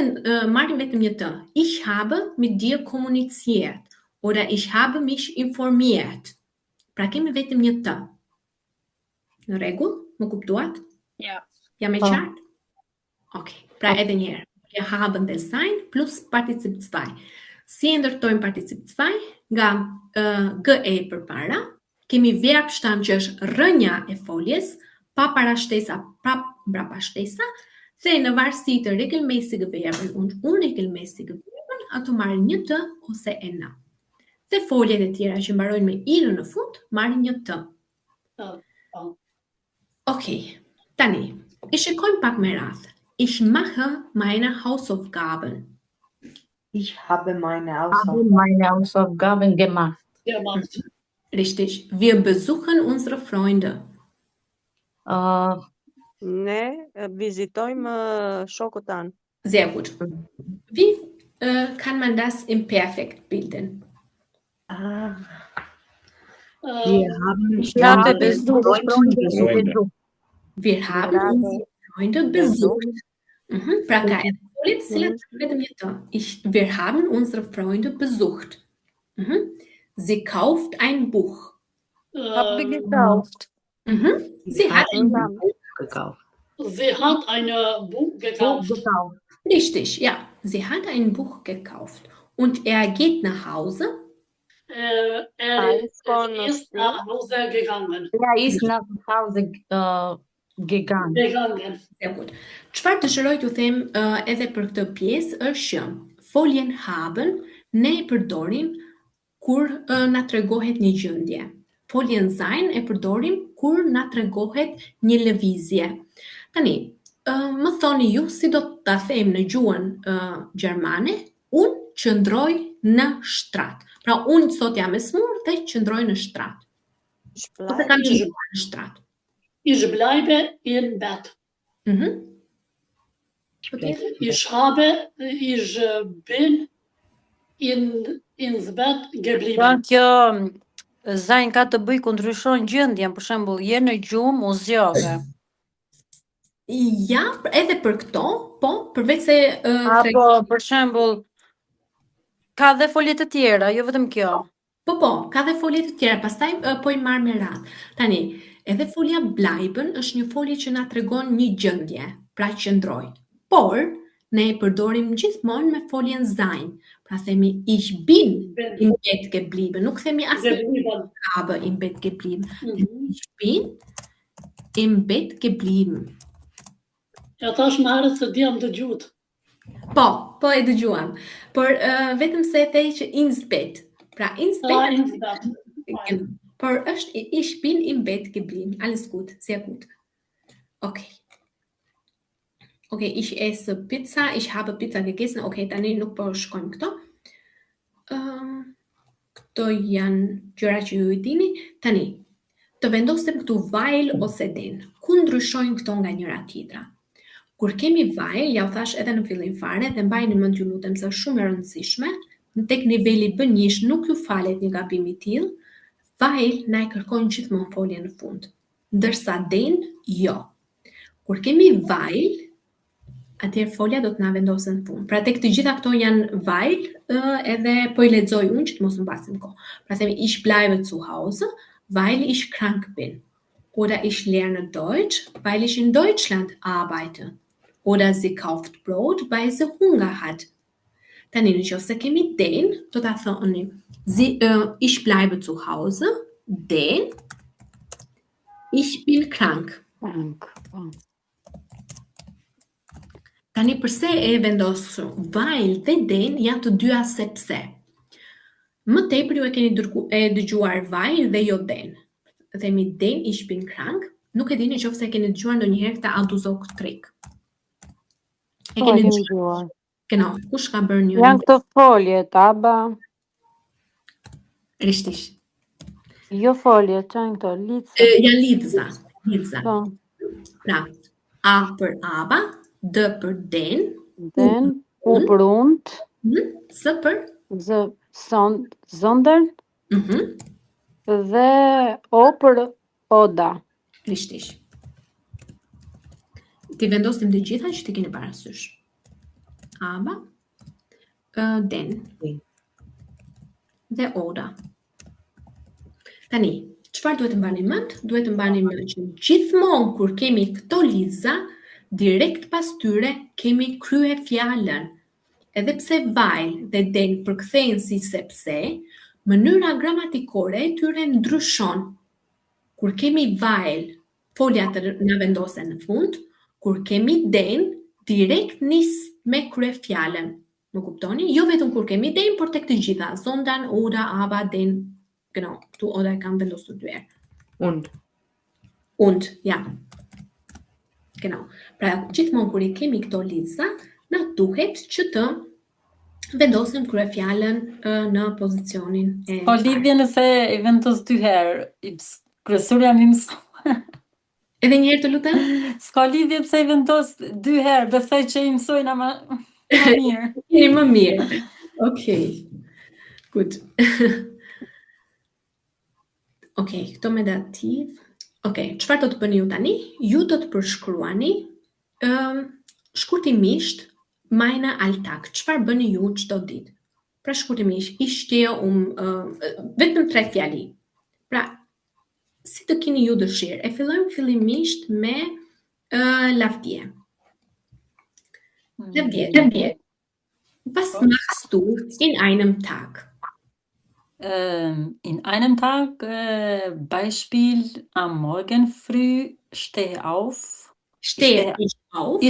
marrin vetëm një të. Ich habe mit dir kommuniziert. Oder ich habe mich informiert. Pra kemi vetëm një të. Në rregull? Më kuptuat? Ja. Jam e qartë? Okej. Pra edhe një herë. Wir haben dhe sein plus particip 2. Si e ndërtojmë particip 2? Nga ge përpara, kemi verbstamm që është rënja e foljes, pa parashtesa, pa mbrapa shtesa, dhe në varësi të regelmäßige Verben und unregelmäßige Verben, ato marrin një të ose e në. Dhe foljet e tjera që mbarojnë me i-rën në fund, marrin një të. Okej, tani, i shikojmë pak me radhë. Ich mache meine Hausaufgaben. Ich habe meine Hausaufgaben gemacht. Richtig. Wir besuchen unsere Freunde. Ne vizitojmë shokët tanë. Sehr gut. Wie kann man das im Perfekt bilden? Wir haben unsere Freunde besucht. Pra ka edhe foljet cilat vetëm një të. Wir haben unsere Freunde besucht. Sie kauft ein Buch. Habe gekauft. Sie hat ein Buch gekauft. Sie hat ein Buch gekauft. Richtig, ja. Sie hat ein Buch gekauft. Und er geht nach Hause. Ist nach Hause gegangen. Er ist nach Hause gegangen. Sehr gut. Çfarë dëshiroj t'ju them edhe për këtë pjesë është që foljen haben ne e përdorim kur na tregohet një gjendje. Foljen sein e përdorim kur na tregohet një lëvizje. Tani, më thoni ju si do ta them në gjuhën gjermane, unë qëndroj në shtrat. Pra unë sot jam e smur dhe qëndroj në shtrat. Ose kam qëndruar në shtrat. Ich bleibe in Bett. Okay. Ich bin ins Bett geblieben. Kjo zajn ka të bëj ku ndryshon gjendjen, për shembull, je në gjumë u zgjove. Ja, edhe për këto, po, përveç se apo për shembull ka dhe folje të tjera, jo vetëm kjo. Po, ka dhe folje të tjera, pastaj po I marr me radhë. Tani, edhe folja bleiben është një folje që na tregon një gjendje, pra qëndroj. Por ne e përdorim gjithmonë me foljen sein. Pra themi ich bin im Bett geblieben. Nuk themi habe im Bett geblieben. Ich bin im Bett geblieben. Ja thash më herët se diam dëgjuat. Po e dëgjuam. Por vetëm se e thej që ins Bett. Pra ins Bett. Por është ich bin im Bett geblieben. Alles gut, sehr gut. Okay. Okay, ich esse Pizza, ich habe Pizza gegessen. Okay, tani nuk po shkojmë këto. Këto janë gjëra që ju I dini. Tani, të vendosim këtu weil ose den. Ku ndryshojnë këto nga njëra tjetra? Kur kemi weil, ja u thash edhe në fillim fare, dhe mbajini mend ju lutem se është shumë e rëndësishme, tek niveli B1 nuk ju falet një gabim I tillë, weil na e kërkojnë gjithmonë foljen në fund. Ndërsa den, jo. Kur kemi weil, atëherë folja do të na vendosën në fund. Pra tek të gjitha këto janë weil, edhe po I lexoj unë që të mos mbasim kohë. Pra themi ich bleibe zu Hause, weil ich krank bin. Oder ich lerne Deutsch, weil ich in Deutschland arbeite. Oder sie kauft Brot, weil sie Hunger hat. Tani nëse kemi den, do ta thoni ich bleibe zu Hause, den ich bin krank. Tani përse e vendosur weil dhe den janë të dyja sepse. Më tepër ju e keni dëgjuar weil dhe jo den. themi den ich bin krank, nuk e dini nëse keni dëgjuar ndonjëherë këtë Autozog-Trick. E keni dëgjuar? Genau, kush ka bërë një? Janë këto foljet, aba. Richtig. Jo foljet, janë këto lidhza. Janë lidhza. Pra, A për aba, D për den, U për und, S për zonder, dhe O për oda. Richtig. Ti vendosim të gjitha që ti keni parasysh. Aba, den dhe oda. Tani, çfarë duhet të mbani mend? Duhet të mbani mend që gjithmonë kur kemi këto lidhza, direkt pas tyre kemi kryefjalën. Edhe pse weil dhe den përkthehen si sepse, mënyra gramatikore e tyre ndryshon. Kur kemi weil, folja të na vendosen në fund, kur kemi den, direkt nis me kryefjalën. Më kuptoni? Jo vetëm kur kemi den, por tek të gjitha, sondern, oder, aber, den. Genau, këtu oder e kam vendosur dy herë. Und, ja. Genau. Pra, gjithmonë kur I kemi këto lidhza, na duhet që të vendosim kryefjalën në pozicionin e Po lidhje nëse I vendos dy herë, kryesorja më mëson. Edhe një herë të lutem? S'ka lidhje pse I vendos dy herë, besoj që I mësojnë më mirë. Jeni më mirë. Okej. Good. Okej, këto me dativ. Okej, çfarë do të bëni ju tani? Ju do të përshkruani shkurtimisht meine Alltag. Çfarë bëni ju çdo ditë? Pra shkurtimisht, ich stehe vetëm 3 fjali. Pra, si të keni ju dëshirë? E fillojmë fillimisht me lavdje. Lavdje. Was machst du in einem Tag? In einem Tag, Beispiel, am Morgen früh stehe auf. Stehe ich auf?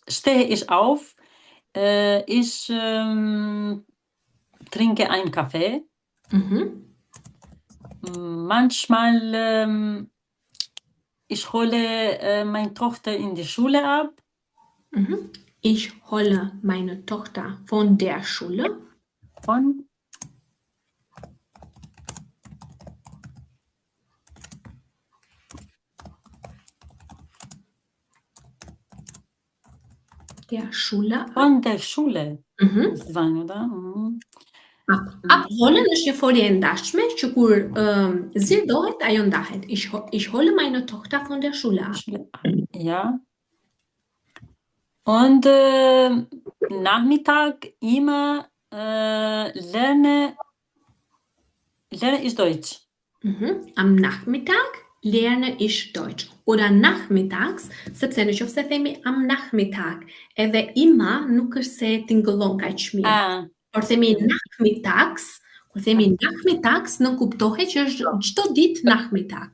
Stehe ich auf. Ich trinke einen Kaffee. Manchmal ich hole meine Tochter in die Schule ab. Ich hole meine Tochter von der Schule. Von der Schule. Von der Schule. Sein, oder? Abholen është një folje e ndashme që kur zgjerohet ajo ndahet. Ich hole meine Tochter von der Schule ab. Ja. Und Nachmittag immer lerne ich Deutsch. Am Nachmittag lerne ich Deutsch. Oder nachmittags, sepse në qoftë se themi am Nachmittag, edhe ima nuk është se tingëllon kaq mirë. Por themi nachmittags, kur themi nachmittags, nuk kuptohet që është çdo ditë nachmittag.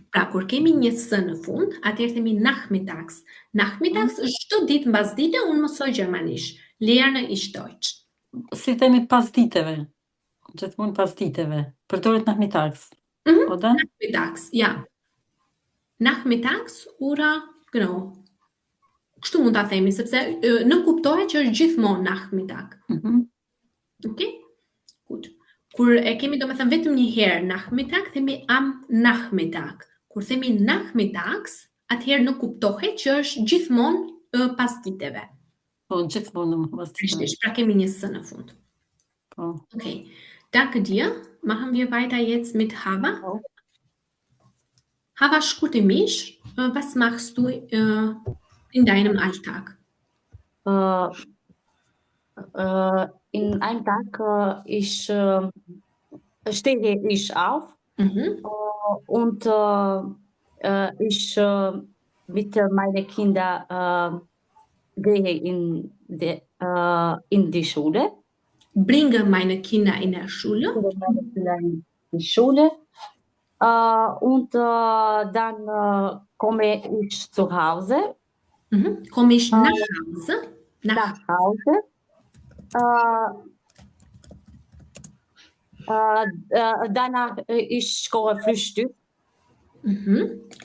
Pra, kur kemi një s në fund, atëherë themi nachmittags. Nachmittags është çdo ditë mbasdite, unë mësoj gjermanisht. Lerne ich Deutsch. Si themi pas ditëve. Gjithmonë pas ditëve. Përdoret nachmittags. Oder? Nachmittags, ja. Nachmittags, oder, genau. Kështu mund ta themi, sepse nuk kuptohet që është gjithmonë nachmittag. Okay? Gut. Kur e kemi domethënë vetëm një herë nachmittag, themi am Nachmittag. Kur themi nachmittags, atëherë nuk kuptohet që është gjithmonë pas ditëve. Po, gjithmonë pas ditëve. Pra kemi një s në fund. Okay. Danke dir. Machen wir weiter jetzt mit Hava. Hava, shkurtimisht, was machst du in deinem Alltag? In einem Tag stehe ich auf und ich mit meinen Kindern gehe in die Schule. Bringe meine Kinder in der Schule. In die Schule. Und dann komme ich zu Hause. Komme ich nach Hause? Nach Hause. Danach ich koche Frühstück.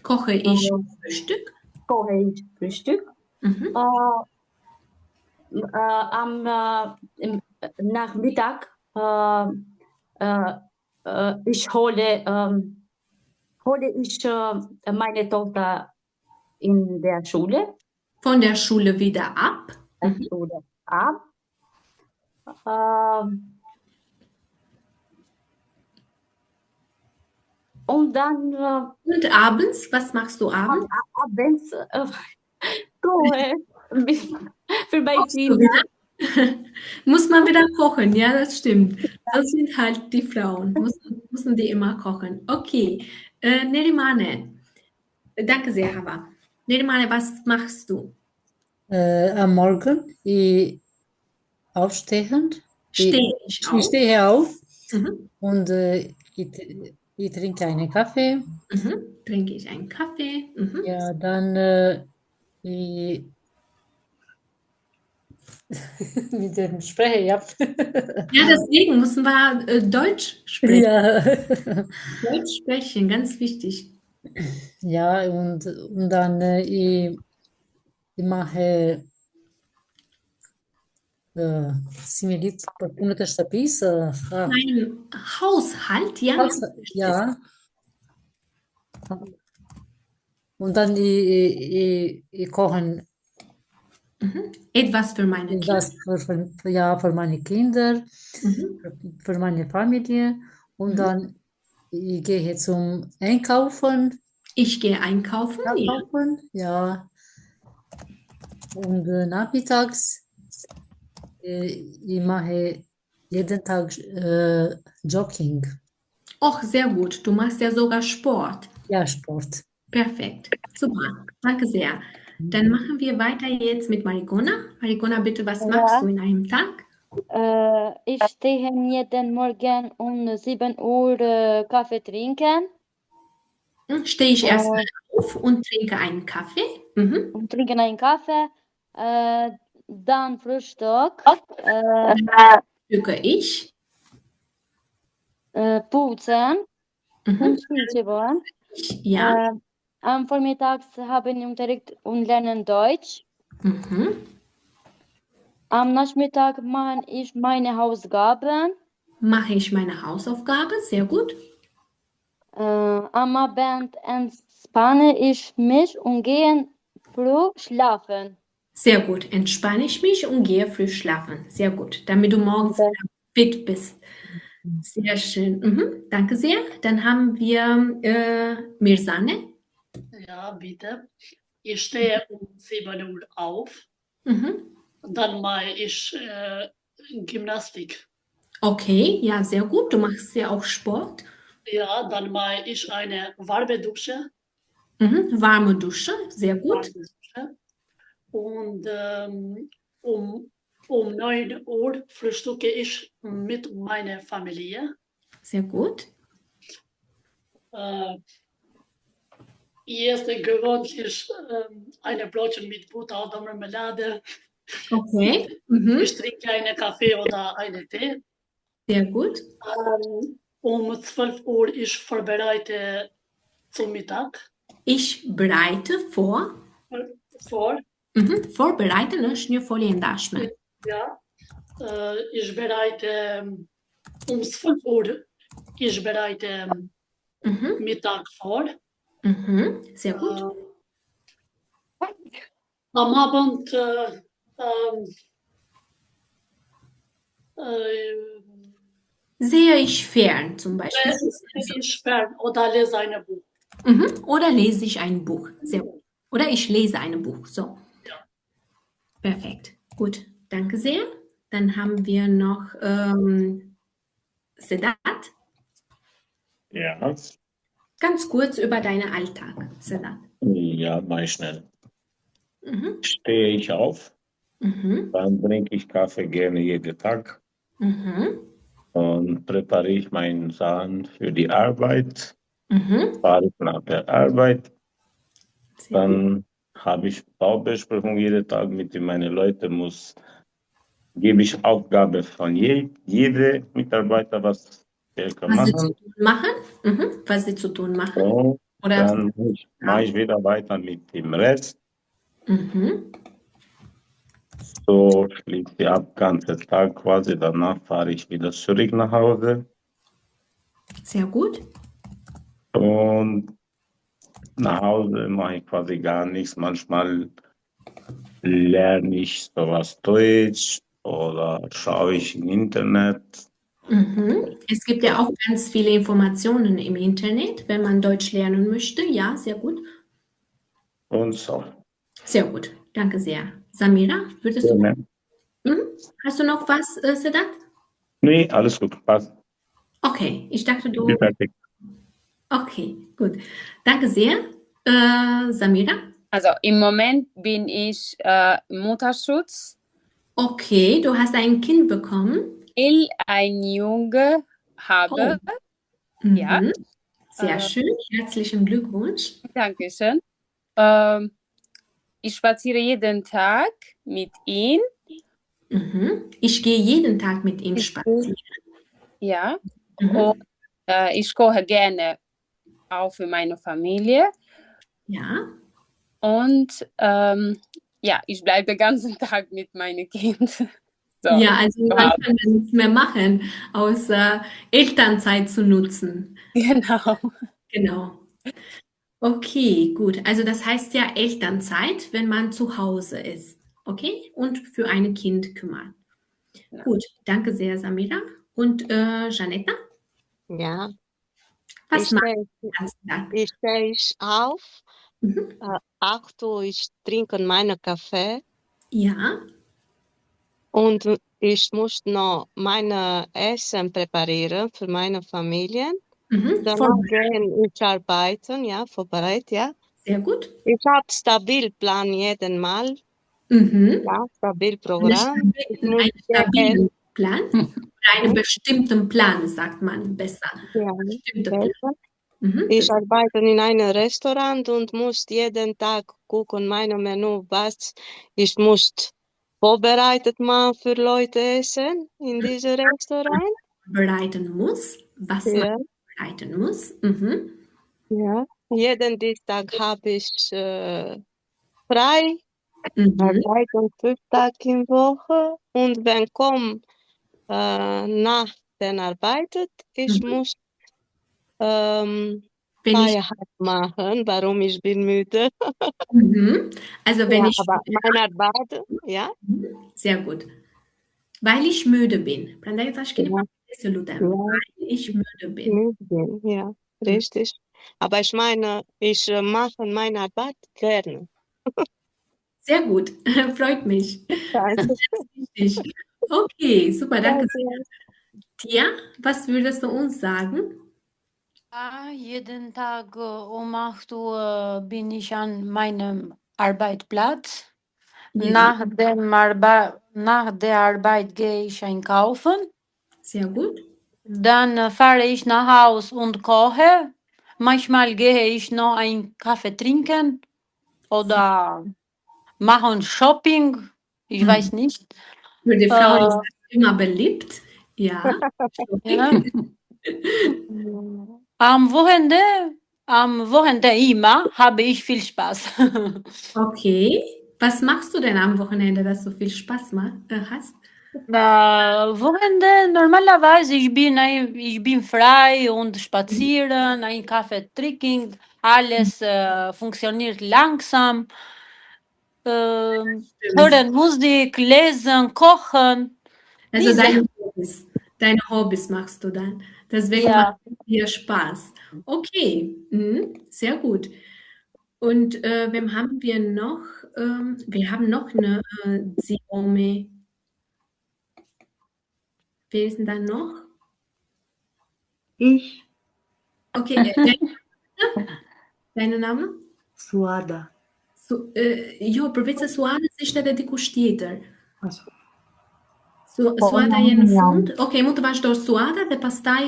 Koche ich Frühstück? Koche ich Frühstück. Am Nachmittag hole ich meine Tochter in der Schule. Von der Schule wieder ab? Schule ab. Und dann... Und abends? Was machst du abends? Abends koche für meine Kinder. Muss man wieder kochen, ja, das stimmt. Das sind halt die Frauen, müssen die immer kochen. Okay, Nerimane, danke sehr, Hava. Nerimane, was machst du? Am Morgen aufstehend. Ich stehe auf und ich trinke einen Kaffee. Trinke ich einen Kaffee. Ja, dann mit dem Sprecher, ja. Ja, deswegen müssen wir Deutsch sprechen. Ja. Deutsch sprechen, ganz wichtig. Ja, und dann ich mache simili pentru stăpis. Ein Haushalt, ja. Ja. Und dann ich koche etwas für meine Kinder. Für meine Kinder, für meine Familie. Und dann ich gehe zum Einkaufen. Ich gehe einkaufen, ja. Und nachmittags ich mache jeden Tag Jogging. Och, sehr gut. Du machst ja sogar Sport. Ja, Sport. Perfekt. Super. Danke sehr. Dann machen wir weiter jetzt mit Marigona. Marigona, bitte, was machst du in einem Tag? Ich stehe jeden Morgen um 7 Uhr Kaffee trinken. Stehe ich erst auf und trinke einen Kaffee. Und trinke einen Kaffee. Dann Frühstück. Frühstücke ich. Putzen. Und Spielchen. Ja. Am Vormittag habe ich Unterricht und lernen Deutsch. Am Nachmittag mache ich meine Hausaufgaben. Mache ich meine Hausaufgabe, sehr gut. Am Abend entspanne ich mich und gehe früh schlafen. Sehr gut, entspanne ich mich und gehe früh schlafen. Sehr gut, damit du morgens fit bist. Sehr schön. Danke sehr. Dann haben wir Mirzane. Ja, bitte. Ich stehe um 7 Uhr auf. Dann mache ich Gymnastik. Okay, ja, sehr gut. Du machst ja auch Sport. Ja, dann mache ich eine warme Dusche. Warme Dusche, sehr gut. Und um 9 Uhr frühstücke ich mit meiner Familie. Sehr gut. Ich esse gewöhnlich eine Brötchen mit Butter oder Marmelade. Okay. Ich trinke einen Kaffee oder einen Tee. Sehr gut. Um 12 Uhr ich vorbereite zum Mittag. Ich bereite vor. Vorbereite, ne? Schnür foljendașme. Ja. Ich bereite um 12 Uhr. Ich bereite Mittag vor. Sehr gut. Am Abend sehe ich fern zum Beispiel. Sehe ich fern oder lese ein Buch. Oder lese ich ein Buch. Sehr gut. Oder ich lese ein Buch. So. Ja. Perfekt. Gut. Danke sehr. Dann haben wir noch Sedat. Ja. Ganz kurz über deinen Alltag, Sedat. Ja, mal schnell. Stehe ich auf, dann trinke ich Kaffee gerne jeden Tag und präpariere ich meinen Sachen für die Arbeit, fahre ich nach der Arbeit, dann habe ich Baubesprechung jeden Tag mit meinen Leuten, gebe ich Aufgabe von jedem Mitarbeiter, was Was sie zu tun machen? Was sie zu tun machen? Und Oder dann mache ich wieder weiter mit dem Rest. So schließe ich ab, ganze Tag quasi. Danach fahre ich wieder zurück nach Hause. Sehr gut. Und nach Hause mache ich quasi gar nichts. Manchmal lerne ich sowas Deutsch oder schaue ich im Internet. Es gibt ja auch ganz viele Informationen im Internet, wenn man Deutsch lernen möchte. Ja, sehr gut. Und so. Sehr gut. Danke sehr. Samira, würdest du? Hast du noch was, Sedat? Nee, alles gut. Passt. Okay, ich dachte, du. Bin fertig. Okay, gut. Danke sehr. Samira? Also im Moment bin ich Mutterschutz. Okay, du hast ein Kind bekommen. Ich ein Junge habe. Ja. Sehr schön. Herzlichen Glückwunsch. Dankeschön. Ich spaziere jeden Tag mit ihm. Ich gehe jeden Tag mit ihm spazieren. Ja. Und ich koche gerne auch für meine Familie. Ja. Und ja, ich bleibe den ganzen Tag mit meinem Kind. So. Ja, also man kann nichts mehr machen, außer Elternzeit zu nutzen. Genau. Genau. Okay, gut. Also das heißt ja Elternzeit, wenn man zu Hause ist. Okay? Und für ein Kind kümmern. Ja. Gut, danke sehr, Samira. Und Janetta? Ja. Was machst du? Ich stehe auf. 8 Uhr, ich trinke meinen Kaffee. Ja. Und ich muss noch mein Essen präparieren für meine Familie. Danach gehen ich arbeiten, ja, vorbereitet, ja. Sehr gut. Ich habe stabil Plan jeden Mal. Ja, stabil Programm. Einen stabilen Plan? Einen bestimmten Plan, sagt man besser. Ja, Plan. Ich arbeite in einem Restaurant und muss jeden Tag gucken, mein Menü, was ich muss vorbereitet machen für Leute essen in diesem Restaurant. Bereiten muss, was man bereiten muss. Ja, jeden Dienstag habe ich frei, arbeite 5 Tage in Woche und wenn kommt nach der Arbeit, ich muss Feierabend machen, warum ich bin müde. Also wenn ich aber meine Arbeit, ja. Sehr gut. Weil ich müde bin. Weil ich müde bin. Ja, richtig. Aber ich meine, ich mache meine Arbeit gerne. Sehr gut, freut mich. Danke. Wichtig. Okay, super, danke. Tia, was würdest du uns sagen? Jeden Tag um 8 Uhr bin ich an meinem Arbeitsplatz. Ja. Nach der Arbeit gehe ich einkaufen. Sehr gut. Dann fahre ich nach Hause und koche. Manchmal gehe ich noch einen Kaffee trinken oder machen Shopping. Ich weiß nicht. Für die Frauen ist das immer beliebt. Ja. Ja. Am Wochenende immer habe ich viel Spaß. Okay. Was machst du denn am Wochenende, dass du viel Spaß hast? Wochenende normalerweise ich bin frei und spazieren, einen Kaffee trinken, alles funktioniert langsam. Hören Musik, lesen, kochen. Also deine Hobbys machst du dann. Deswegen macht es dir Spaß. Okay, sehr gut. Und wem haben wir noch? Wir haben noch eine Xiaomi. Wer ist denn da noch? Ich. Okay, deine Name? Suada. Jo, proviți să Suada se știe de cu știetăr. Po, Suada je në fund. Ok, mund të vazhdosh Suada dhe pastaj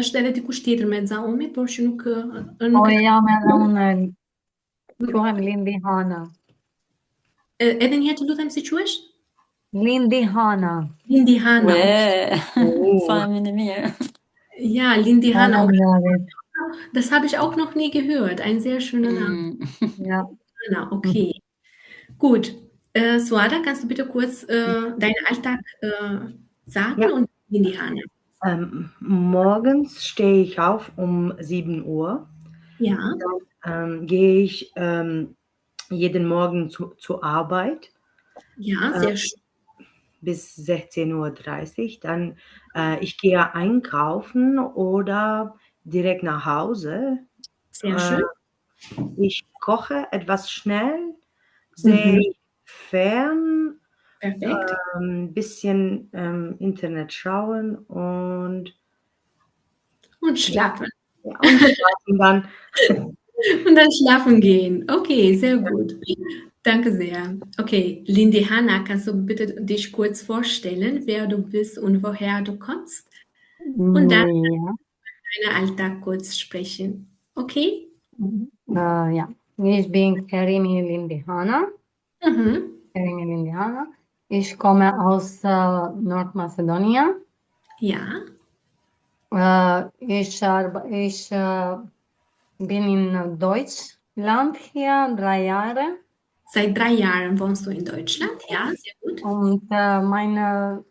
është edhe dikush tjetër me Xiaomi, por që nuk Po jam edhe unë. Quhem Lindi Hana. Edhe një herë të lutem si quhesh? Lindi Hana. Lindi Hana. Familjen e mirë. Ja, Lindy Hanna. David. Das habe ich auch noch nie gehört. Ein sehr schöner Name. Ja. Hanna, okay. Gut. Suada, kannst du bitte kurz deinen Alltag sagen und Lindy Hanna? Morgens stehe ich auf um 7 Uhr. Ja. Dann gehe ich jeden Morgen zur Arbeit. Ja, sehr schön. Bis 16:30 Uhr. Dann ich gehe einkaufen oder direkt nach Hause. Sehr schön. Ich koche etwas schnell, sehe fern, Perfekt. ein bisschen Internet schauen und schlafen. Ja, und schlafen dann. Und dann schlafen gehen. Okay, sehr gut. Danke sehr. Okay, Lindy Hanna, kannst du bitte dich kurz vorstellen, wer du bist und woher du kommst? Und dann deinen Alltag kurz sprechen. Okay? Ja, ich bin Karimi Lindy Hanna. Karimi Lindy Hanna. Ich komme aus Nordmazedonien. Ja. Ich bin in Deutschland hier 3 Jahre. Seit 3 Jahren wohnst du in Deutschland, ja, sehr gut. Und meine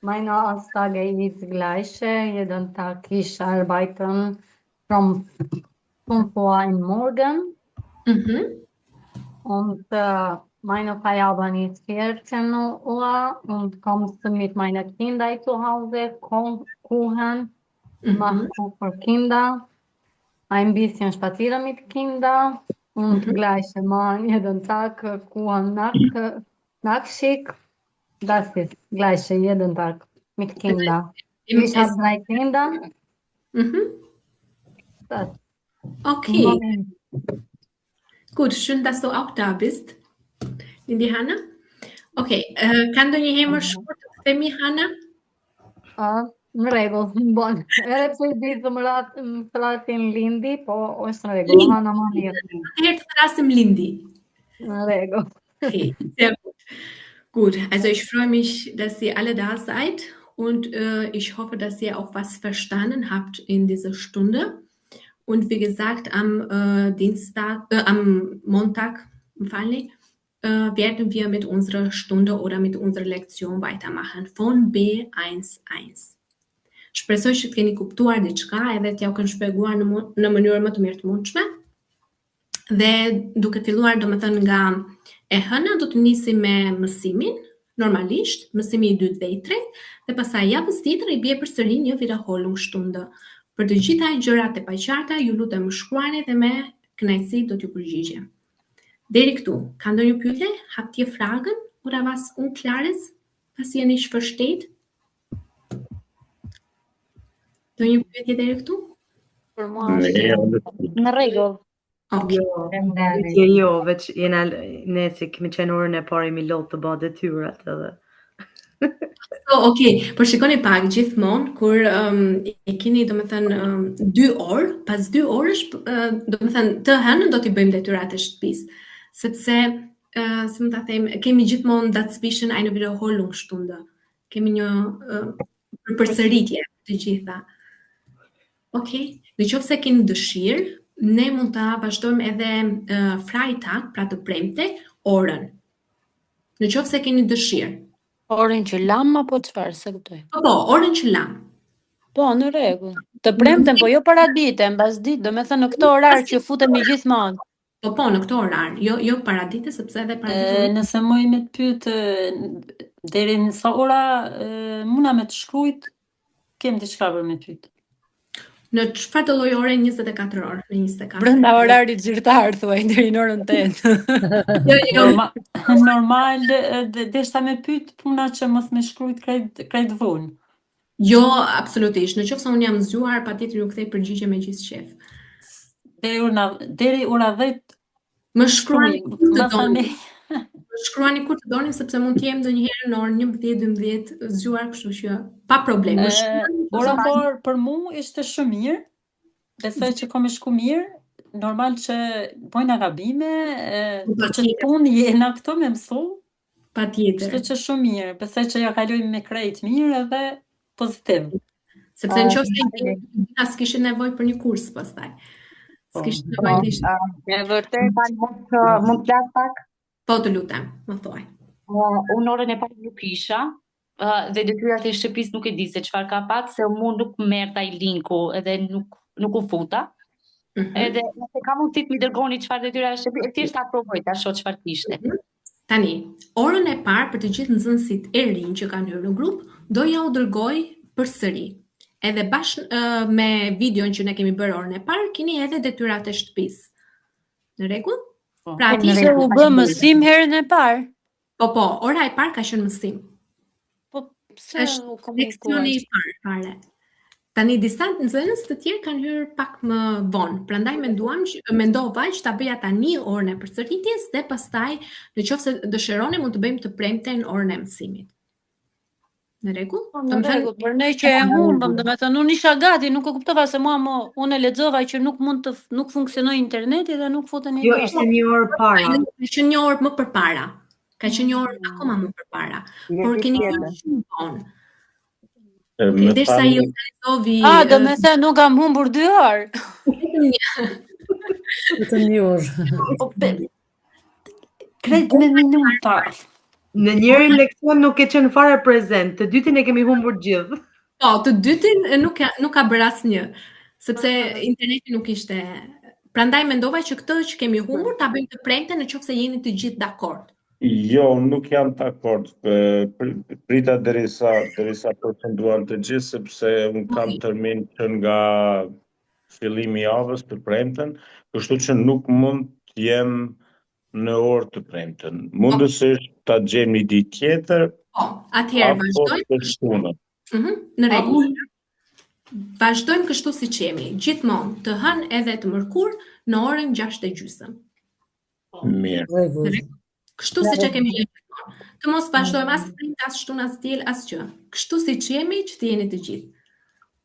Aussage ist gleich. Jeden Tag ich arbeite von 5 Uhr am Morgen. Und meine Feierabend ist 14 Uhr und kommst mit meinen Kindern zu Hause, Kuchen, mache für Kinder, ein bisschen spazieren mit Kindern und gleich mal jeden Tag Kuchen nachschick. Das ist gleich jeden Tag mit Kindern. Ich habe 3 Kinder. Das. Okay. Gut, schön, dass du auch da bist, Lindy Hanna. Okay, kan do një emër shkurt të themi Hanna? Në rregull, bon. Edhe pse di të më flasin Lindy, po është në rregull. Hanna më mirë. Atëherë të flasim Lindy. Në rregull. Okay, sehr gut. Gut, also ich freue mich, dass ihr alle da seid und ich hoffe, dass ihr auch was verstanden habt in dieser Stunde. Und wie gesagt, am Montag werden wir mit unserer Stunde oder mit unserer Lektion weitermachen von B11. Shpresoj që të keni kuptuar diçka edhe t'ja u kanë shpjeguar në mënyrë më të mirë të mundshme. Dhe duke filluar domethënë nga e hëna do të nisim me mësimin, normalisht, mësimi i dytë dhe i tretë, dhe pastaj javës tjetër i bie përsëri një Wiederholungsstunde. Për të gjitha gjërat e paqarta, ju lutem më shkruani dhe me kënaqësi do t'ju përgjigjem. Deri këtu, ka ndonjë pyetje? Habt ihr Fragen oder was Unklares, was ihr nicht versteht? Ndonjë pyetje deri këtu? Për mua në rregull. Jo, veç jena ne si kemi qenë orën e parë mi lot të bëjë detyrat edhe. Okay, por shikoni pak gjithmonë kur e keni domethënë 2 orë, pas 2 orësh domethënë të hënën do t'i bëjmë detyrat e shtëpisë, sepse si më ta them, kemi gjithmonë dazwischen eine Wiederholungsstunde. Kemi një përsëritje të gjitha. Okay, nëse keni dëshirë, ne mund ta vazhdojmë edhe Freitag, pra të premte, orën. Nëse keni dëshirë. Orën që lam apo çfarë, se kuptoj? Po, orën që lam. Po, në rregull. Të premten, po jo paradite, mbas ditë, domethënë në këtë orar që futemi gjithmonë. Po, në këtë orar, jo paradite, sepse edhe paradite. Nëse më me të pyet deri në sa ora muna me të shkruajt, kem diçka për me pyet. Në çfarë lloj ore? 24 orë, në 24. Brenda orarit zyrtar thuaj deri në orën 8. Jo. Normal, deshta me pyet puna që mos më shkruajt krejt vonë. Jo, absolutisht. Nëse unë jam zgjuar, patjetër ju kthej përgjigje me gjithë shef. Deri ora 10 më shkruani kur të doni. Shkruani kur të doni, sepse mund të jem ndonjëherë në orën 11-12 zgjuar, kështu që pa problem. Ora për mua ishte shumë mirë. Besoj që kam shku mirë. Normal që bojna gabime, që punë jena këto me mësu. Patjetër. Ishte që shumë mirë. Besoj që ja kalojmë me krejt mirë edhe pozitiv. Sepse në qoftë se as kishin nevojë për një kurs pastaj. S'kishin nevojë të ishin. E vërtet, mund të flas pak? Po të lutem, më thuaj. Unë orën e parë nuk isha, dhe detyrat e shtëpisë nuk e di se çfarë ka pak, se mu nuk merrta i linku edhe nuk u futa. Edhe nëse ka mundësi të më dërgoni çfarë detyra e shtëpisë, thjesht ta provoj ta shoh çfarë kishte. Tani, orën e parë për të gjithë nxënësit e rinj që kanë hyrë në grup, do ja u dërgoj përsëri. Edhe bashkë me videon që ne kemi bërë orën e parë, keni edhe detyrat e shtëpisë. Në rregull? Pra ti se u bë mësim herën e parë. Po, ora e parë ka qenë mësim. Po pse u komunikuar? Leksioni i parë fare. Tani disa nxënës të tjerë kanë hyrë pak më vonë. Prandaj mendova që ta bëja tani orën e përsëritjes dhe pastaj nëse dëshironi mund të bëjmë të premten orën e mësimit. Në rregull? Në rregull, për ne që e humbëm, domethënë unë isha gati, nuk e kuptova se unë e lexova që nuk funksionoi interneti dhe nuk futën Jo, ishte një orë para. Ishte një orë më përpara. Ka qenë një orë akoma më përpara. Por keni qenë shumë vonë. Derisa ju organizovi. Do me thënë nuk kam humbur 2 orë. Vetëm një orë. Kret me minuta. Në njërin leksion nuk e qenë fare prezent, të dytin e kemi humbur gjithë. Po, të dytin nuk ka bërë asnjë, sepse interneti nuk ishte. Prandaj mendova që këtë që kemi humbur ta bëjmë të premte nëse jeni të gjithë dakord. Jo, nuk jam dakord. Prita derisa përfunduan të gjithë, sepse unë kam termin që nga fillimi i javës të premten, kështu që nuk mund të jem në orë të premten. Mundësisht ta gjejmë një ditë tjetër. Po, atëherë vazhdojmë. Në rregull. Vazhdojmë kështu siç jemi, gjithmonë të hënë edhe të mërkur në orën 6:30. Mirë. Kështu siç e kemi gjithmonë. Të mos vazhdojmë as print, as shtunë, as diel, asgjë. Kështu siç jemi, që të jeni të gjithë.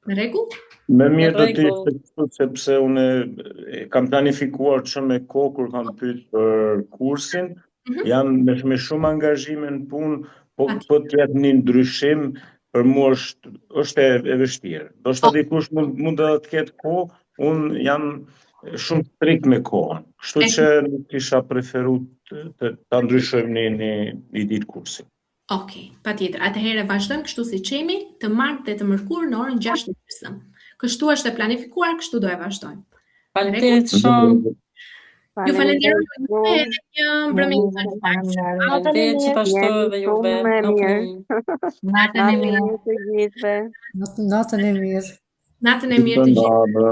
Në rregull? Më mirë do të ishte kështu, sepse unë kam planifikuar që me kohë kur kam pyetur për kursin, jam me shumë angazhime në punë, po të jetë një ndryshim për mua është e vështirë. Do shta dikush mund të ketë kohë, unë jam shumë strikt me kohën. Kështu që nuk kisha preferu të ndryshojmë një ditë kursin. Okej, patjetër. Atëherë vazhdojmë kështu siç jemi, të martë dhe të mërkur në orën 6:30. Kështu është e planifikuar, kështu do e vazhdojmë. Faleminderit shumë. Ju falenderoj edhe një mbrëmje të mbarë. Faleminderit që bashkëve juve. Natën e mirë të gjithëve. Natën e mirë. Natën e mirë të gjithëve.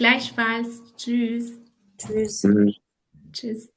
Gleichfalls. Tschüss. Tschüss. Tschüss.